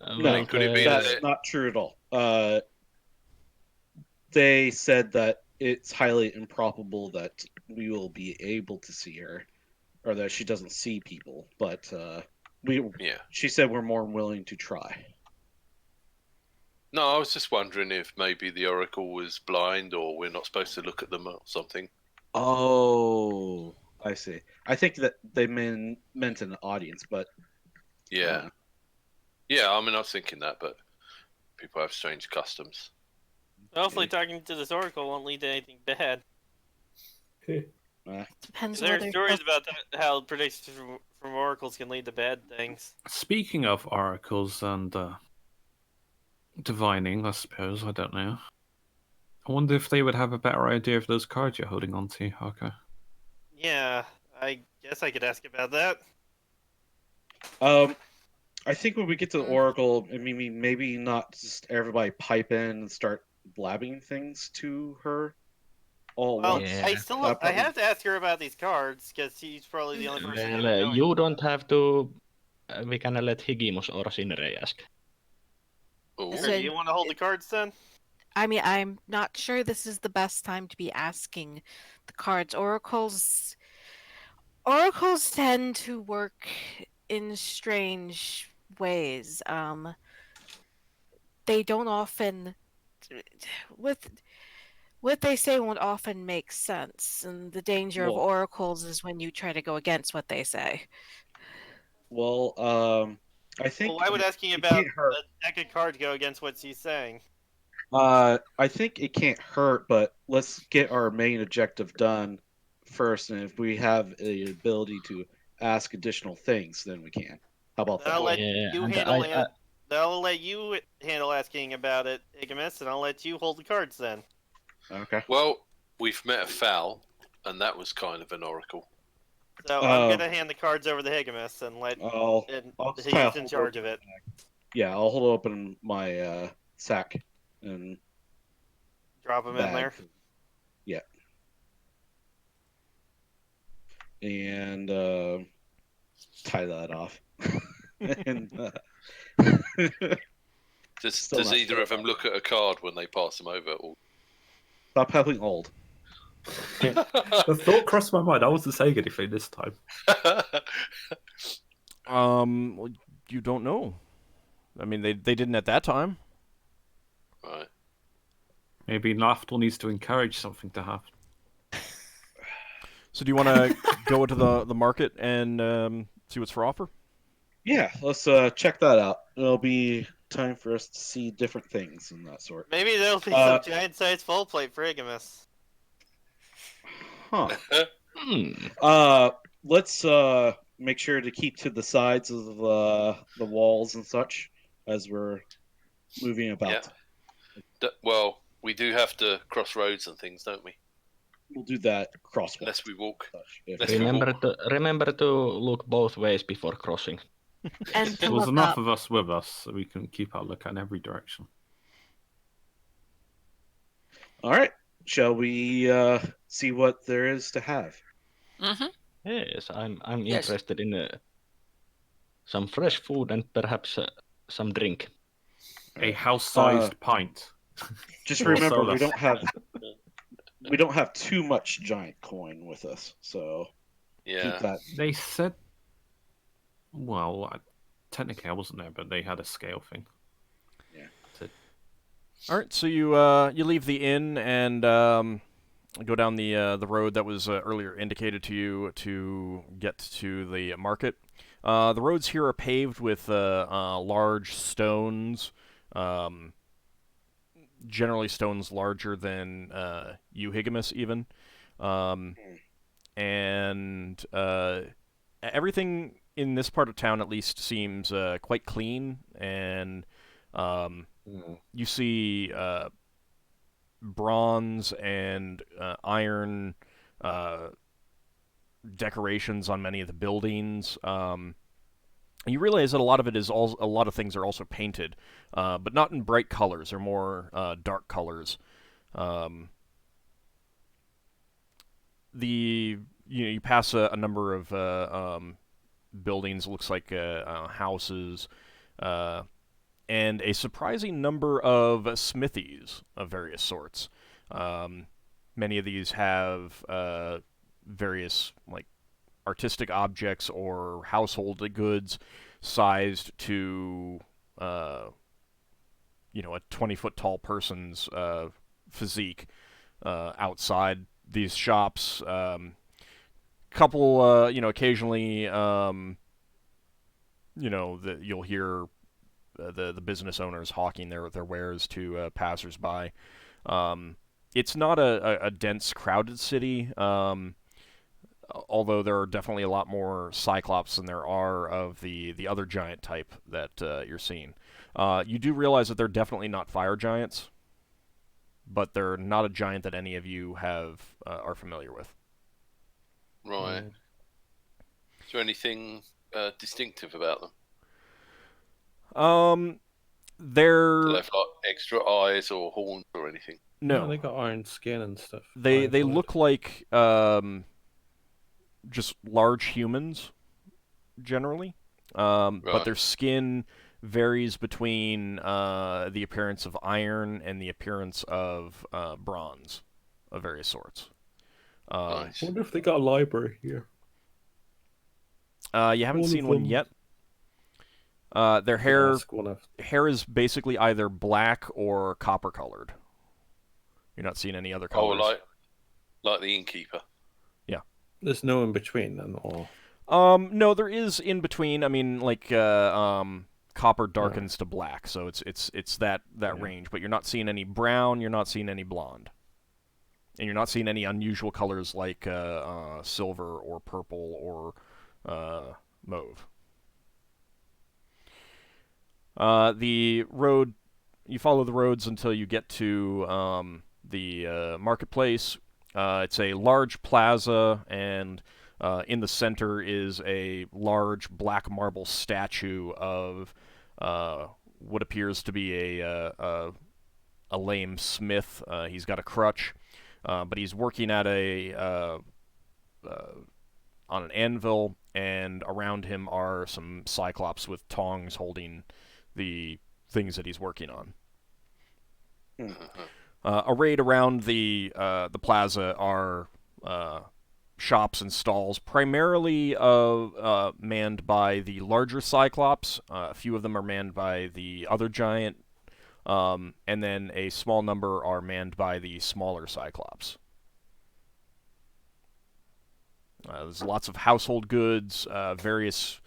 No, could it be that's that not true at all. They said that it's highly improbable that we will be able to see her, or that she doesn't see people. But she said we're more willing to try. No, I was just wondering if maybe the oracle was blind, or we're not supposed to look at them or something. Oh, I see. I think that they meant an audience, but yeah, I mean, I was thinking that, but people have strange customs. Hopefully, talking to this oracle won't lead to anything bad. Depends. There are stories about how predictions from oracles can lead to bad things. Speaking of oracles and divining, I suppose, I don't know. I wonder if they would have a better idea of those cards you're holding on to, Ockar. Yeah, I guess I could ask about that. I think when we get to the Oracle, I mean, maybe not just everybody pipe in and start blabbing things to her all at Well, once. Yeah. I have to ask her about these cards because she's probably the only person who Well, knows. you don't have to. We can let Higgimus or Sinrae ask. Ooh. So- Do you want to hold the cards then? I mean, I'm not sure this is the best time to be asking the cards. Oracles tend to work in strange ways. They don't often with what they say won't often make sense, and the danger of Well- oracles is when you try to go against what they say. Well, I think Well, why would asking it about can't hurt. a deck of cards go against what she's saying? I think it can't hurt, but let's get our main objective done first, and if we have the ability to ask additional things, then we can. How about Then I'll that? let Yeah, you and handle I- it. Then I'll let you handle asking about it, Higgimus, and I'll let you hold the cards then. Okay. Well, we've met a foul, and that was kind of an oracle. So I'm gonna hand the cards over to Higgimus and let I'll just kinda he's in hold charge open of it. Yeah, I'll hold open my sack and Drop him in bag. there. Yeah. And tie that off. and Does Still not either sure of them look at a card when they pass them over? Or... stop having old. The thought crossed my mind. I wasn't saying anything this time. Well, you don't know. I mean, they didn't at that time. Right. Maybe Lafdul needs to encourage something to happen. So do you want to go into the market and see what's for offer? Yeah, let's check that out. It'll be time for us to see different things and that sort. Maybe there'll be some giant-sized full plate for Higgimus. Huh. Hmm. Let's make sure to keep to the sides of the walls and such as we're moving about. Yeah. Well, we do have to cross roads and things, don't we? We'll do that crosswalk. Unless we walk. Such, if- Let's- Remember to look both ways before crossing. And to There's look enough up. of us with us so we can keep our look in every direction. All right. Shall we see what there is to have? Mm-hmm. Yes, I'm Yes. interested in some fresh food and perhaps some drink. A house-sized pint. Just Or remember, we Solas. don't have too much giant coin with us, so keep Yeah. that. They said, well, technically I wasn't there, but they had a scale thing. All right, so you leave the inn and go down the road that was earlier indicated to you to get to the market. The roads here are paved with large stones, generally stones larger than you, Higgimus, even, and everything in this part of town at least seems quite clean and. You see bronze and iron decorations on many of the buildings. You realize that a lot of it is a lot of things are also painted, but not in bright colors or more dark colors. You pass a number of buildings. Looks like houses. And a surprising number of smithies of various sorts. Many of these have various like artistic objects or household goods sized to a 20-foot tall person's physique outside these shops. Couple occasionally you'll hear the business owners hawking their wares to passersby. It's not a dense, crowded city, although there are definitely a lot more Cyclops than there are of the other giant type that you're seeing. You do realize that they're definitely not fire giants, but they're not a giant that any of you are familiar with. Right. Is there anything distinctive about them? They're Do they have like extra eyes or horns or anything? no. they got iron skin and stuff. They Iron blood. look like just large humans generally, but Right. their skin varies between the appearance of iron and the appearance of bronze of various sorts. Nice. I wonder if they got a library here. You haven't All of seen one them. yet. Their hair Ask one of- is basically either black or copper colored. You're not seeing any other Oh, colors. like the innkeeper. There's no in between then, or No, there is in between. I mean, like copper darkens to black, so it's that range. But you're not seeing any brown. You're not seeing any blonde, and you're not seeing any unusual colors like silver or purple or mauve. The road, you follow the roads until you get to the marketplace. It's a large plaza, and in the center is a large black marble statue of what appears to be a lame smith. He's got a crutch, but he's working at on an anvil, and around him are some cyclops with tongs holding the things that he's working on. Arrayed around the plaza are shops and stalls, primarily manned by the larger cyclops. A few of them are manned by the other giant, and then a small number are manned by the smaller cyclops. There's lots of household goods, various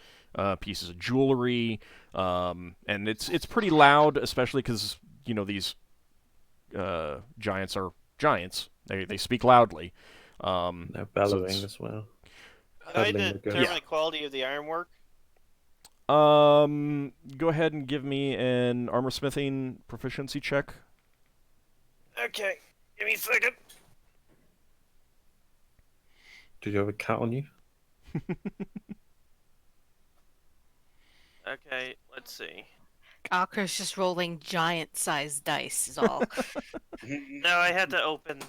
pieces of jewelry, and it's pretty loud, especially because these giants are giants. They speak loudly. they're bellowing it's- as well. Can I Peddling the determine goods. the quality of the ironwork? Go ahead and give me an armor smithing proficiency check. Okay, give me a second. Did you have a cat on you? Okay, let's see. Ockar's just rolling giant-sized dice is all. No, I had to open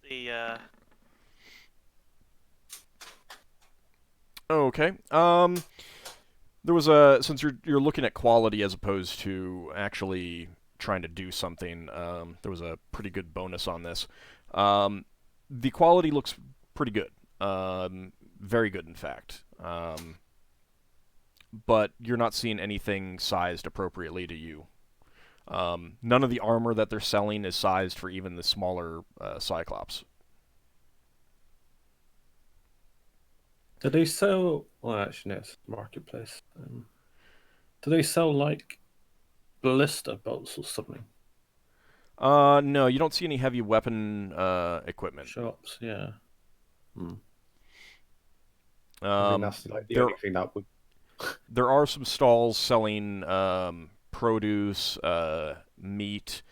the. Okay. There was since you're looking at quality as opposed to actually trying to do something, there was a pretty good bonus on this. The quality looks pretty good. Very good, in fact. But you're not seeing anything sized appropriately to you. None of the armor that they're selling is sized for even the smaller Cyclops. Do they sell? Well, actually, no, it's marketplace. Do they sell like ballista bolts or something? No, you don't see any heavy weapon equipment. Shops, yeah. I think Um, that's like the there- only thing that would. There are some stalls selling produce, meat,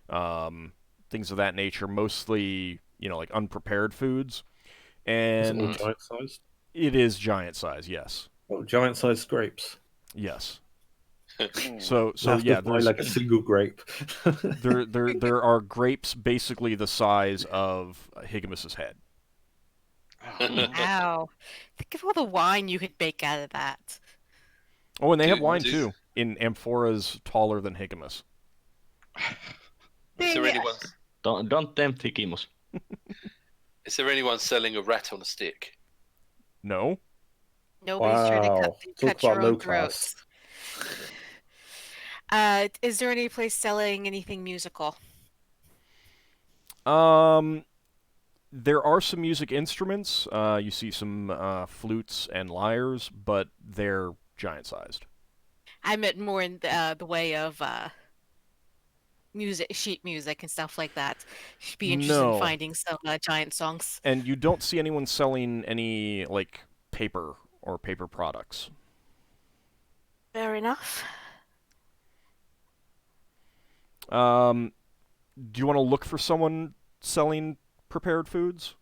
things of that nature. Mostly, like unprepared foods, Is it all and giant sized? it is giant size. Yes, Oh, giant sized grapes. yes. Hmm. So You have to yeah, buy there's like a single grape. there are grapes basically the size of Higgimus's head. Wow. Think of all the wine you could make out of that. Oh, and they have Dude, wine this- too in amphoras taller than Higgimus. Is there Dang it. anyone? Don't tempt Higgimus. Is there anyone selling a rat on a stick? No. Nobody's trying to Wow. cut Talk your about own low class. throats. Is there any place selling anything musical? There are some music instruments. You see some flutes and lyres, but they're giant-sized. I meant more in the way of music, sheet music and stuff like that. Should be interested No. in finding some giant songs. And you don't see anyone selling any, like, paper or paper products. Fair enough. Do you want to look for someone selling prepared foods?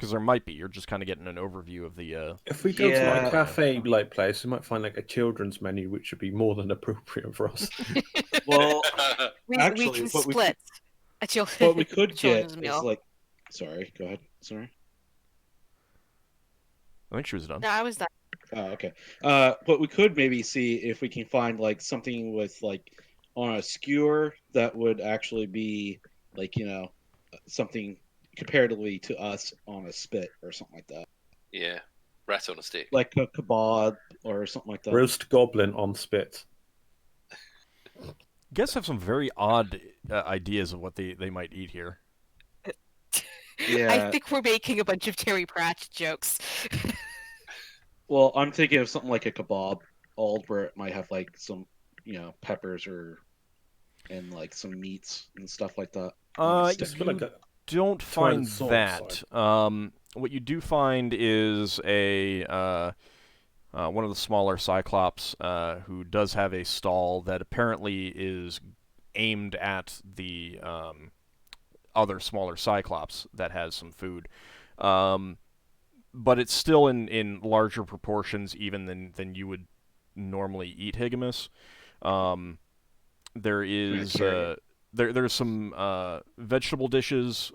Because there might be. You're just kind of getting an overview of the. If we go to like Yeah. a cafe like place, we might find like a children's menu, which would be more than appropriate for us. Well, we actually, can what we split a what we could children's get meal. is like. Sorry, go ahead. Sorry. I think she was done. No, I was done. Oh, okay. What we could maybe see if we can find like something with like on a skewer that would actually be like something comparatively to us on a spit or something like that, Yeah, rat on a stick. like a kebab or something like that. Roast goblin on spit. You guys have some very odd ideas of what they might eat here. Yeah. I think we're making a bunch of Terry Pratchett jokes. Well, I'm thinking of something like a kebab, where it might have like some peppers and like some meats and stuff like that. on a stick. Just feel like a Don't Twine find sword that. What you do find is a one of the smaller Cyclops who does have a stall that apparently is aimed at the other smaller Cyclops that has some food. But it's still in larger proportions even than you would normally eat Higgimus. There is there's some vegetable dishes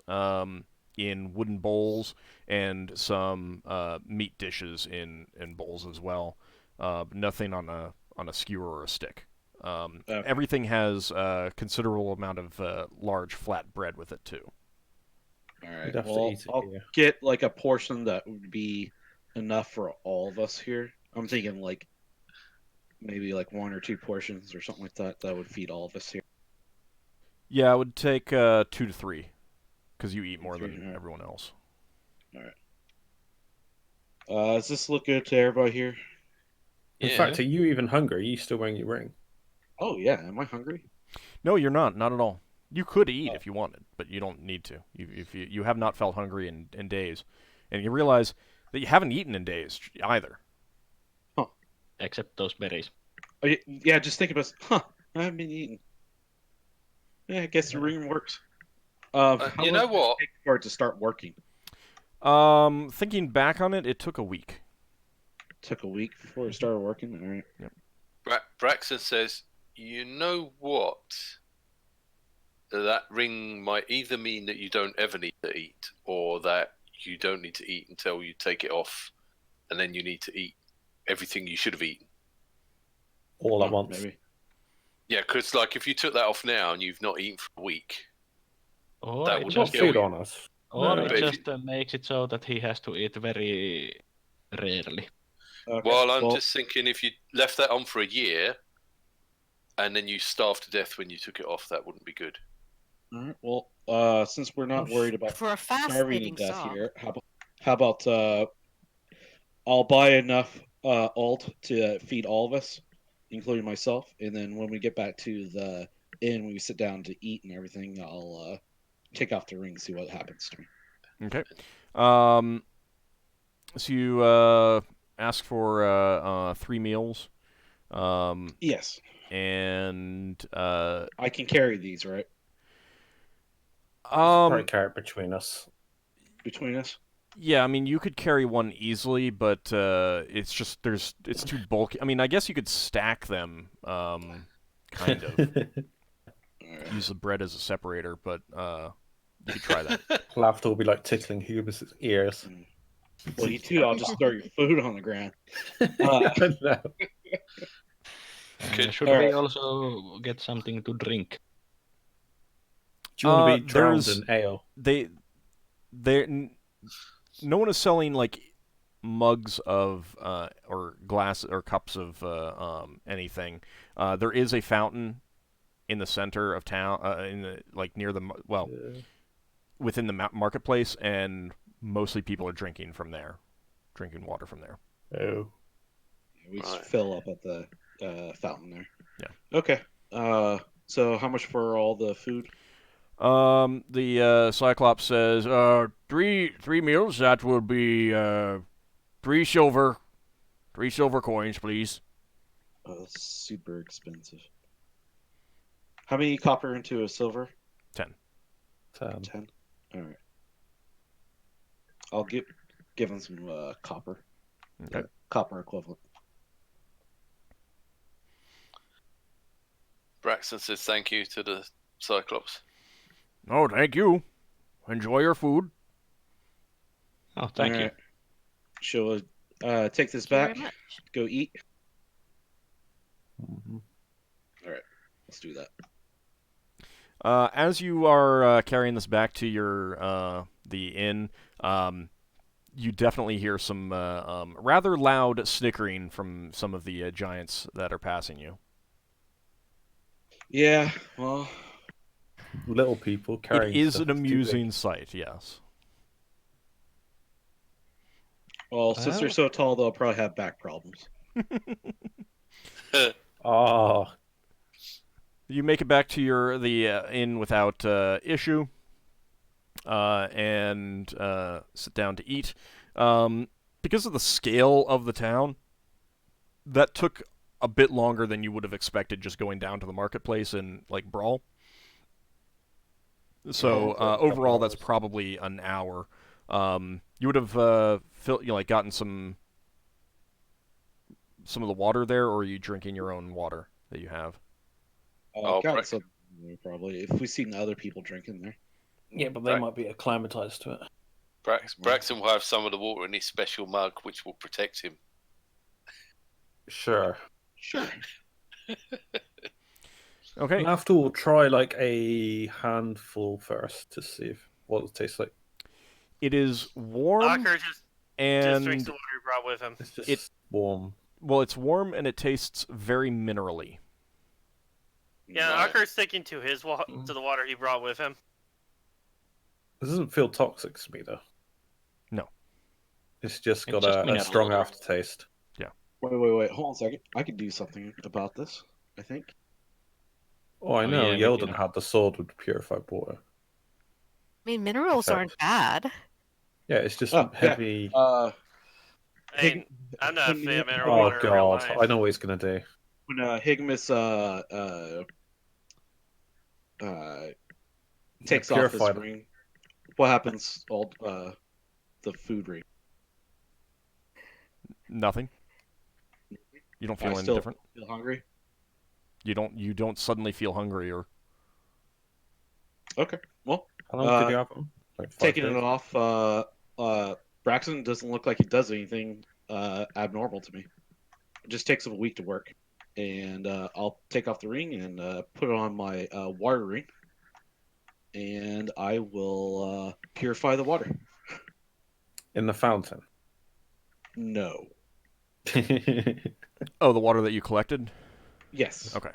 in wooden bowls and some meat dishes in bowls as well. Nothing on a skewer or a stick. Okay. Everything has a considerable amount of large flat bread with it too. All right. We'd have to Well, eat it I'll here. get like a portion that would be enough for all of us here. I'm thinking like maybe like 1 or 2 portions or something like that. That would feed all of us here. Yeah, it would take 2 to 3 because you eat more 3, than alright. everyone else. Does this look good to everybody here? In Yeah. fact, are you even hungry? Are you still wearing your ring? Oh yeah. Am I hungry? No, you're not at all. You could eat Oh. if you wanted, but you don't need to. You have not felt hungry in days, and you realize that you haven't eaten in days either. Except those berries. Oh, yeah. Just think about. I haven't been eating. Yeah, I guess the ring works. How you long know did it what? take for it to start working? Thinking back on it, it took a week. Took a week before it started working. All right. Braxon says, you know what? That ring might either mean that you don't ever need to eat, or that you don't need to eat until you take it off, and then you need to eat everything you should have eaten. All at once. Maybe. Yeah, because like if you took that off now and you've not eaten for a week, Or that it would Not just, kill food you. on us. or No. it But if just makes it so that he has to eat very rarely. Okay. Well, I'm well, just thinking if you left that on for a year, and then you starved to death when you took it off, that wouldn't be good. All right. Well, since we're not worried about For a starving to fascinating death song. here, how about I'll buy enough alt to feed all of us, including myself, and then when we get back to the inn, when we sit down to eat and everything, I'll take off the ring, see what happens to me. Okay. So you ask for 3 meals. Yes, And I can carry these, right? Probably carry it between us. Between us. yeah, I mean you could carry one easily, but it's just it's too bulky. I mean, I guess you could stack them, kind of. All right. Use the bread as a separator, but you could try that. Lafdul will be like tickling Hubis's ears. Well, you too. I'll just throw your food on the ground. No. Could- Should All we right. also get something to drink? Do you want to be drowned there's- in ale? No one is selling like mugs of or glass or cups of anything. There is a fountain in the center of town, in the like near the within the marketplace, and mostly people are drinking water from there. Oh. We just Right. fill up at the fountain there. Yeah. Okay. So how much for all the food? The Cyclops says, three meals. That will be 3 silver coins, please. Oh, that's super expensive. How many copper into a silver? 10. 10. All right. I'll give him some copper. Okay. Copper equivalent. Braxton says thank you to the Cyclops. Oh, thank you. Enjoy your food. Oh, thank you. Alright. She'll take this Thank you very back. much. Go eat. Mhm. Alright. Let's do that. As you are carrying this back to your the inn, you definitely hear some rather loud snickering from some of the giants that are passing you. Yeah, well, Little people It carrying is stuff an is too big. amusing sight, yes. since they're so tall, they'll probably have back problems. Oh, You make it back to the inn without issue, and sit down to eat. Because of the scale of the town, that took a bit longer than you would have expected just going down to the marketplace and like Brawl. So overall, that's probably an hour. You would have gotten some of the water there, or are you drinking your own water that you have? Oh, Got Brax- some probably if we've seen other people drinking there. Yeah, but they Right. might be acclimatized to it. Braxton will have some of the water in his special mug, which will protect him. sure. Sure. Okay. Lafdul will try like a handful first to see what it tastes like. It is warm Ockar just drinks and the water he brought with him. It's just It- warm. well, it's warm and it tastes very minerally. Yeah, Right. Ockar's sticking to his to the water he brought with him. It doesn't feel toxic to me though. No. It's just It's got just a mineral strong water. aftertaste. Wait. Hold on a second. I could do something about this. I think. Oh, I Oh, know. yeah, we Yelden can- had the sword with purified water. I mean, minerals Okay. aren't bad. Yeah, it's just Oh, yeah. heavy. I mean, Hig- I'm not a when fan you- of mineral Oh water in real god, life. I know what he's gonna do. when Higgimus takes off his purified. ring, what happens? All the food ring. Nothing. You don't feel I any still different. feel hungry. You don't suddenly feel hungry or Okay. Well, How long did you have them? Like 5 taking days? it off, Braxton doesn't look like he does anything abnormal to me. It just takes him a week to work, and I'll take off the ring and put it on my water ring, and I will purify the water. In the fountain. No. oh, the water that you collected. Yes. Okay.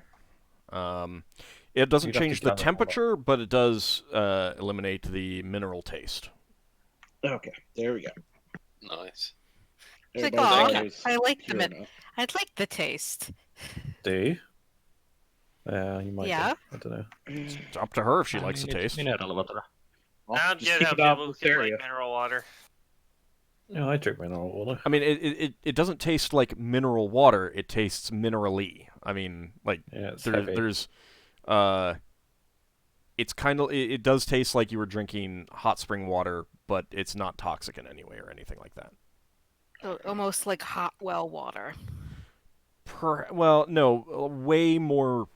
It doesn't You'd have to change the gather all that. temperature, but it does eliminate the mineral taste. Okay. There we go. Nice. It's like, Everybody's "Aw, always I like the pure min- enough. I'd like the taste. Do you? Yeah, you might. Yeah. Do. I don't know. It's up to her if she I likes the mean, it's taste. mineral water. Well, I don't just get keep how it out people of this can area. like mineral water. Yeah, I drink mineral water. I mean, it doesn't taste like mineral water. It tastes minerally. I mean, like Yeah, it's there, heavy. there's it's kind of it does taste like you were drinking hot spring water, but it's not toxic in any way or anything like that. So almost like hot well water. Well, no, way more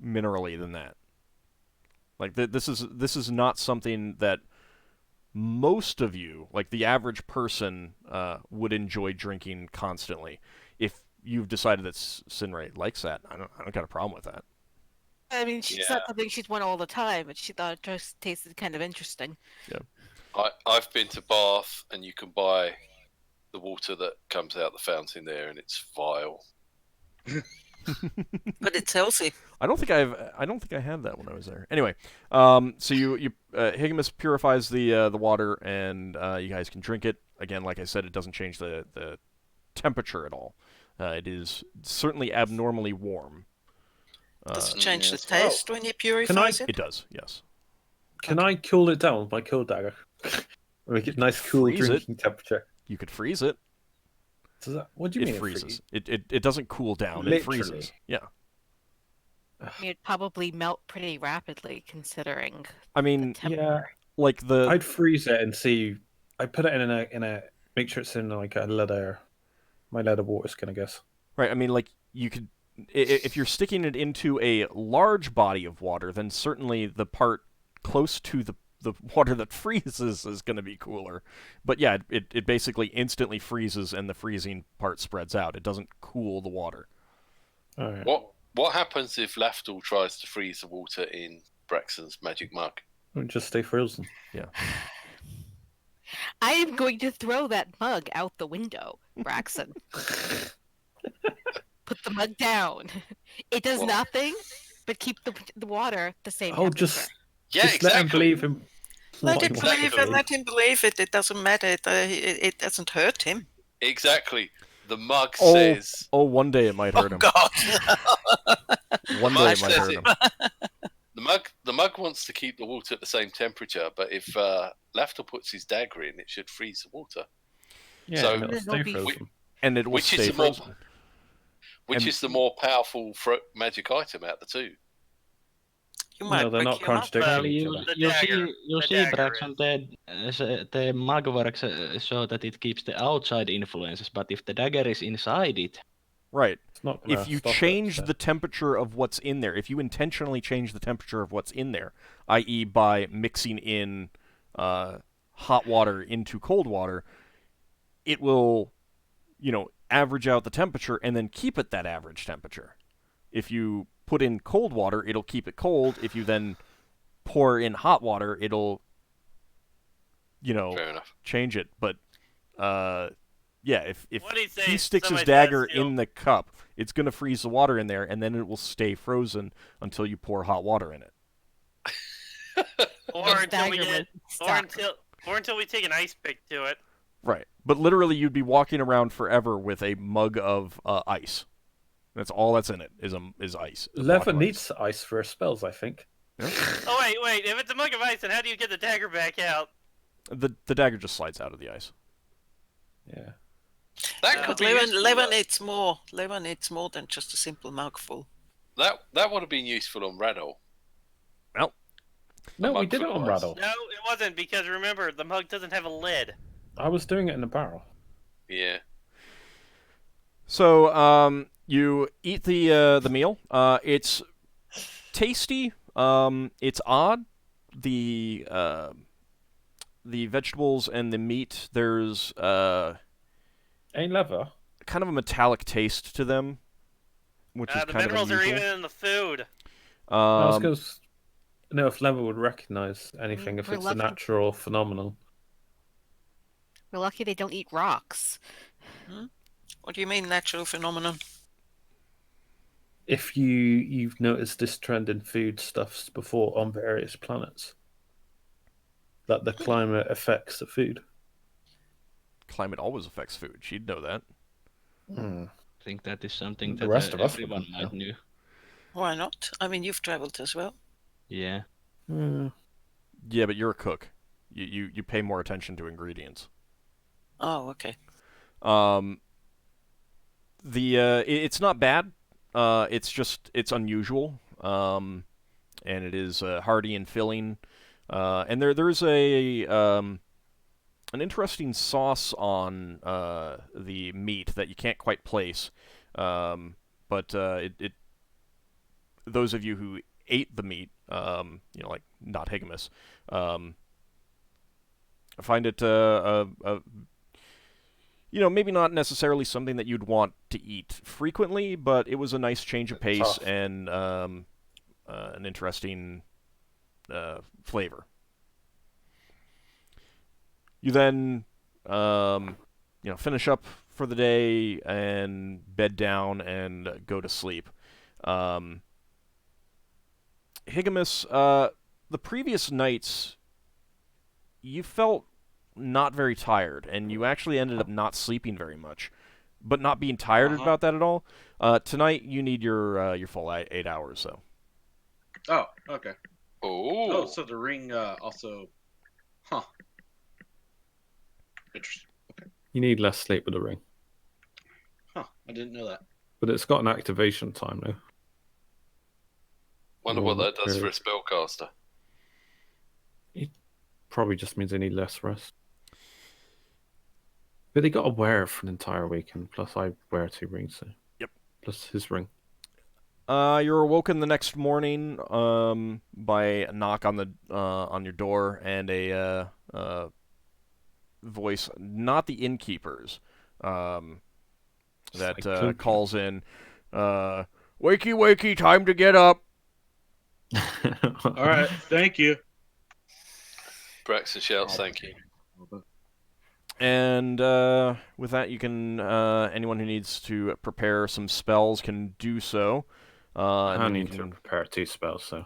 minerally than that. Like this is not something that most of you, like the average person, would enjoy drinking constantly. If you've decided that Sinrae likes that, I don't got a problem with that. I mean, it's Yeah. not something she'd want all the time, but she thought it just tasted kind of interesting. I've been to Bath, and you can buy the water that comes out the fountain there, and it's vile. But it's healthy. I don't think I had that when I was there. Anyway, so you Higgimus purifies the water, and you guys can drink it. Again, like I said, it doesn't change the temperature at all. It is certainly abnormally warm. Does it change the yes, well, taste when you purify it? It does, yes. Can I cool it down with my cool dagger? Make it nice, cool Freeze it. drinking temperature. You could freeze it. Does that? What do you It mean? freezes. It doesn't cool down. It Literally. freezes. Yeah. I mean, it'd probably melt pretty rapidly, considering I the mean, temperature. Yeah, like the I'd freeze it and see I put it in a make sure it's in like a leather, my leather water skin, I guess. Right. I mean, like you could, if you're sticking it into a large body of water, then certainly the part close to the water that freezes is going to be cooler. But yeah, it basically instantly freezes, and the freezing part spreads out. It doesn't cool the water. All right. What happens if Lafdul tries to freeze the water in Braxon's magic mug? It'll just stay frozen. Yeah. I am going to throw that mug out the window, Braxon. Put the mug down. It does nothing but keep the water the same temperature. Just let him believe him. Let him Exactly. believe it. Let him believe it. It doesn't matter. It doesn't hurt him. Exactly. The mug says. Oh, one day it might hurt him. God. One day it might hurt him. The mug wants to keep the water at the same temperature, but if Lafdul puts his dagger in, it should freeze the water. Yeah, So- it'll stay frozen. And it will Which is stay the more- frozen. Which is the more powerful magic item out of the two? You might No, they're not break your mug. contradicting each You, other. The you dagger- see, you the see, dagger Braxon, the mug works so that it keeps the outside influences, but if the dagger is inside it, Right. It's not gonna If you stop it, change so. the temperature of what's in there, if you intentionally change the temperature of what's in there, i.e., by mixing in hot water into cold water, it will, average out the temperature and then keep it that average temperature. If you put in cold water, it'll keep it cold. If you then pour in hot water, it'll, Fair enough. change it. But yeah, if What do you say he sticks his somebody dagger says, in the cup, it's going to freeze the water in there, and then it will stay frozen until you pour hot water in it. or until we get, or until we take an ice pick to it. Right. But literally, you'd be walking around forever with a mug of ice. That's all that's in it, is ice. a block Leather of ice. needs ice for his spells, I think. Oh wait! If it's a mug of ice, then how do you get the dagger back out? The dagger just slides out of the ice. Yeah. That could be Leather useful, though. Leather needs more than just a simple mouthful. That would have been useful on Radol. Well, No, we mug did it full on of ice. Rattle. No, it wasn't, because remember, the mug doesn't have a lid. I was doing it in a barrel. Yeah. so you eat the meal. It's tasty. It's odd. The vegetables and the meat, there's Ain't leather. kind of a metallic taste to them, which is The kind of minerals are unusual. even in the food. I was going to know if leather would recognize anything, if we're it's a lucky. natural phenomenon. We're lucky they don't eat rocks. What do you mean natural phenomenon? If you've noticed this trend in foodstuffs before on various planets, that the climate affects the food. Climate always affects food. She'd know that. Hmm. I think that is something The that rest of us everyone wouldn't might know. know. Why not? I mean, you've travelled as well. Yeah. Hmm. Yeah, but you're a cook. You pay more attention to ingredients. Oh, okay. It's not bad. It's unusual. And it is hearty and filling. And there's an interesting sauce on the meat that you can't quite place. But those of you who ate the meat, like not Higgimus, find it maybe not necessarily something that you'd want to eat frequently, but it was a nice change of pace Tough. and an interesting flavor. You then, finish up for the day and bed down and go to sleep. Higgimus, the previous nights, you felt not very tired, and you actually ended up not sleeping very much, but not being tired about that at all. Tonight, you need your full 8 hours, so. Oh, okay. Oh. Oh, so the ring also. Huh. Interesting. You need less sleep with the ring, Huh. I didn't know that. but it's got an activation time now. Wonder what Well, that does for a really. spellcaster. Probably just means they need less rest. But they got to wear it for an entire weekend. Plus, I wear 2 rings. So. Yep. Plus his ring. You're awoken the next morning by a knock on your door and a voice, not the innkeeper's, that calls in, "Wakey, wakey, time to get up." All right, thank you. Braxon shouts, "Thank you." And with that, you can anyone who needs to prepare some spells can do so. And I then need to prepare 2 spells, so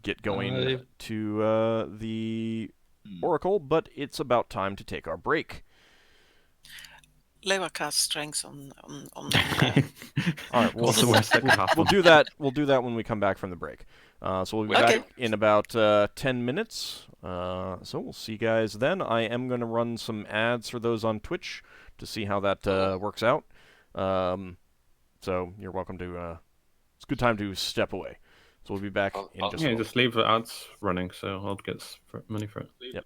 get going to the Oracle, but it's about time to take our break. Leva cast strength on All right, we'll do that. We'll do that when we come back from the break. So we'll be back in about 10 minutes. So we'll see you guys then. I am going to run some ads for those on Twitch to see how that works out. So you're welcome to. It's a good time to step away. So we'll be back in just a moment. just leave the ads running, so I'll get money for it. Yep.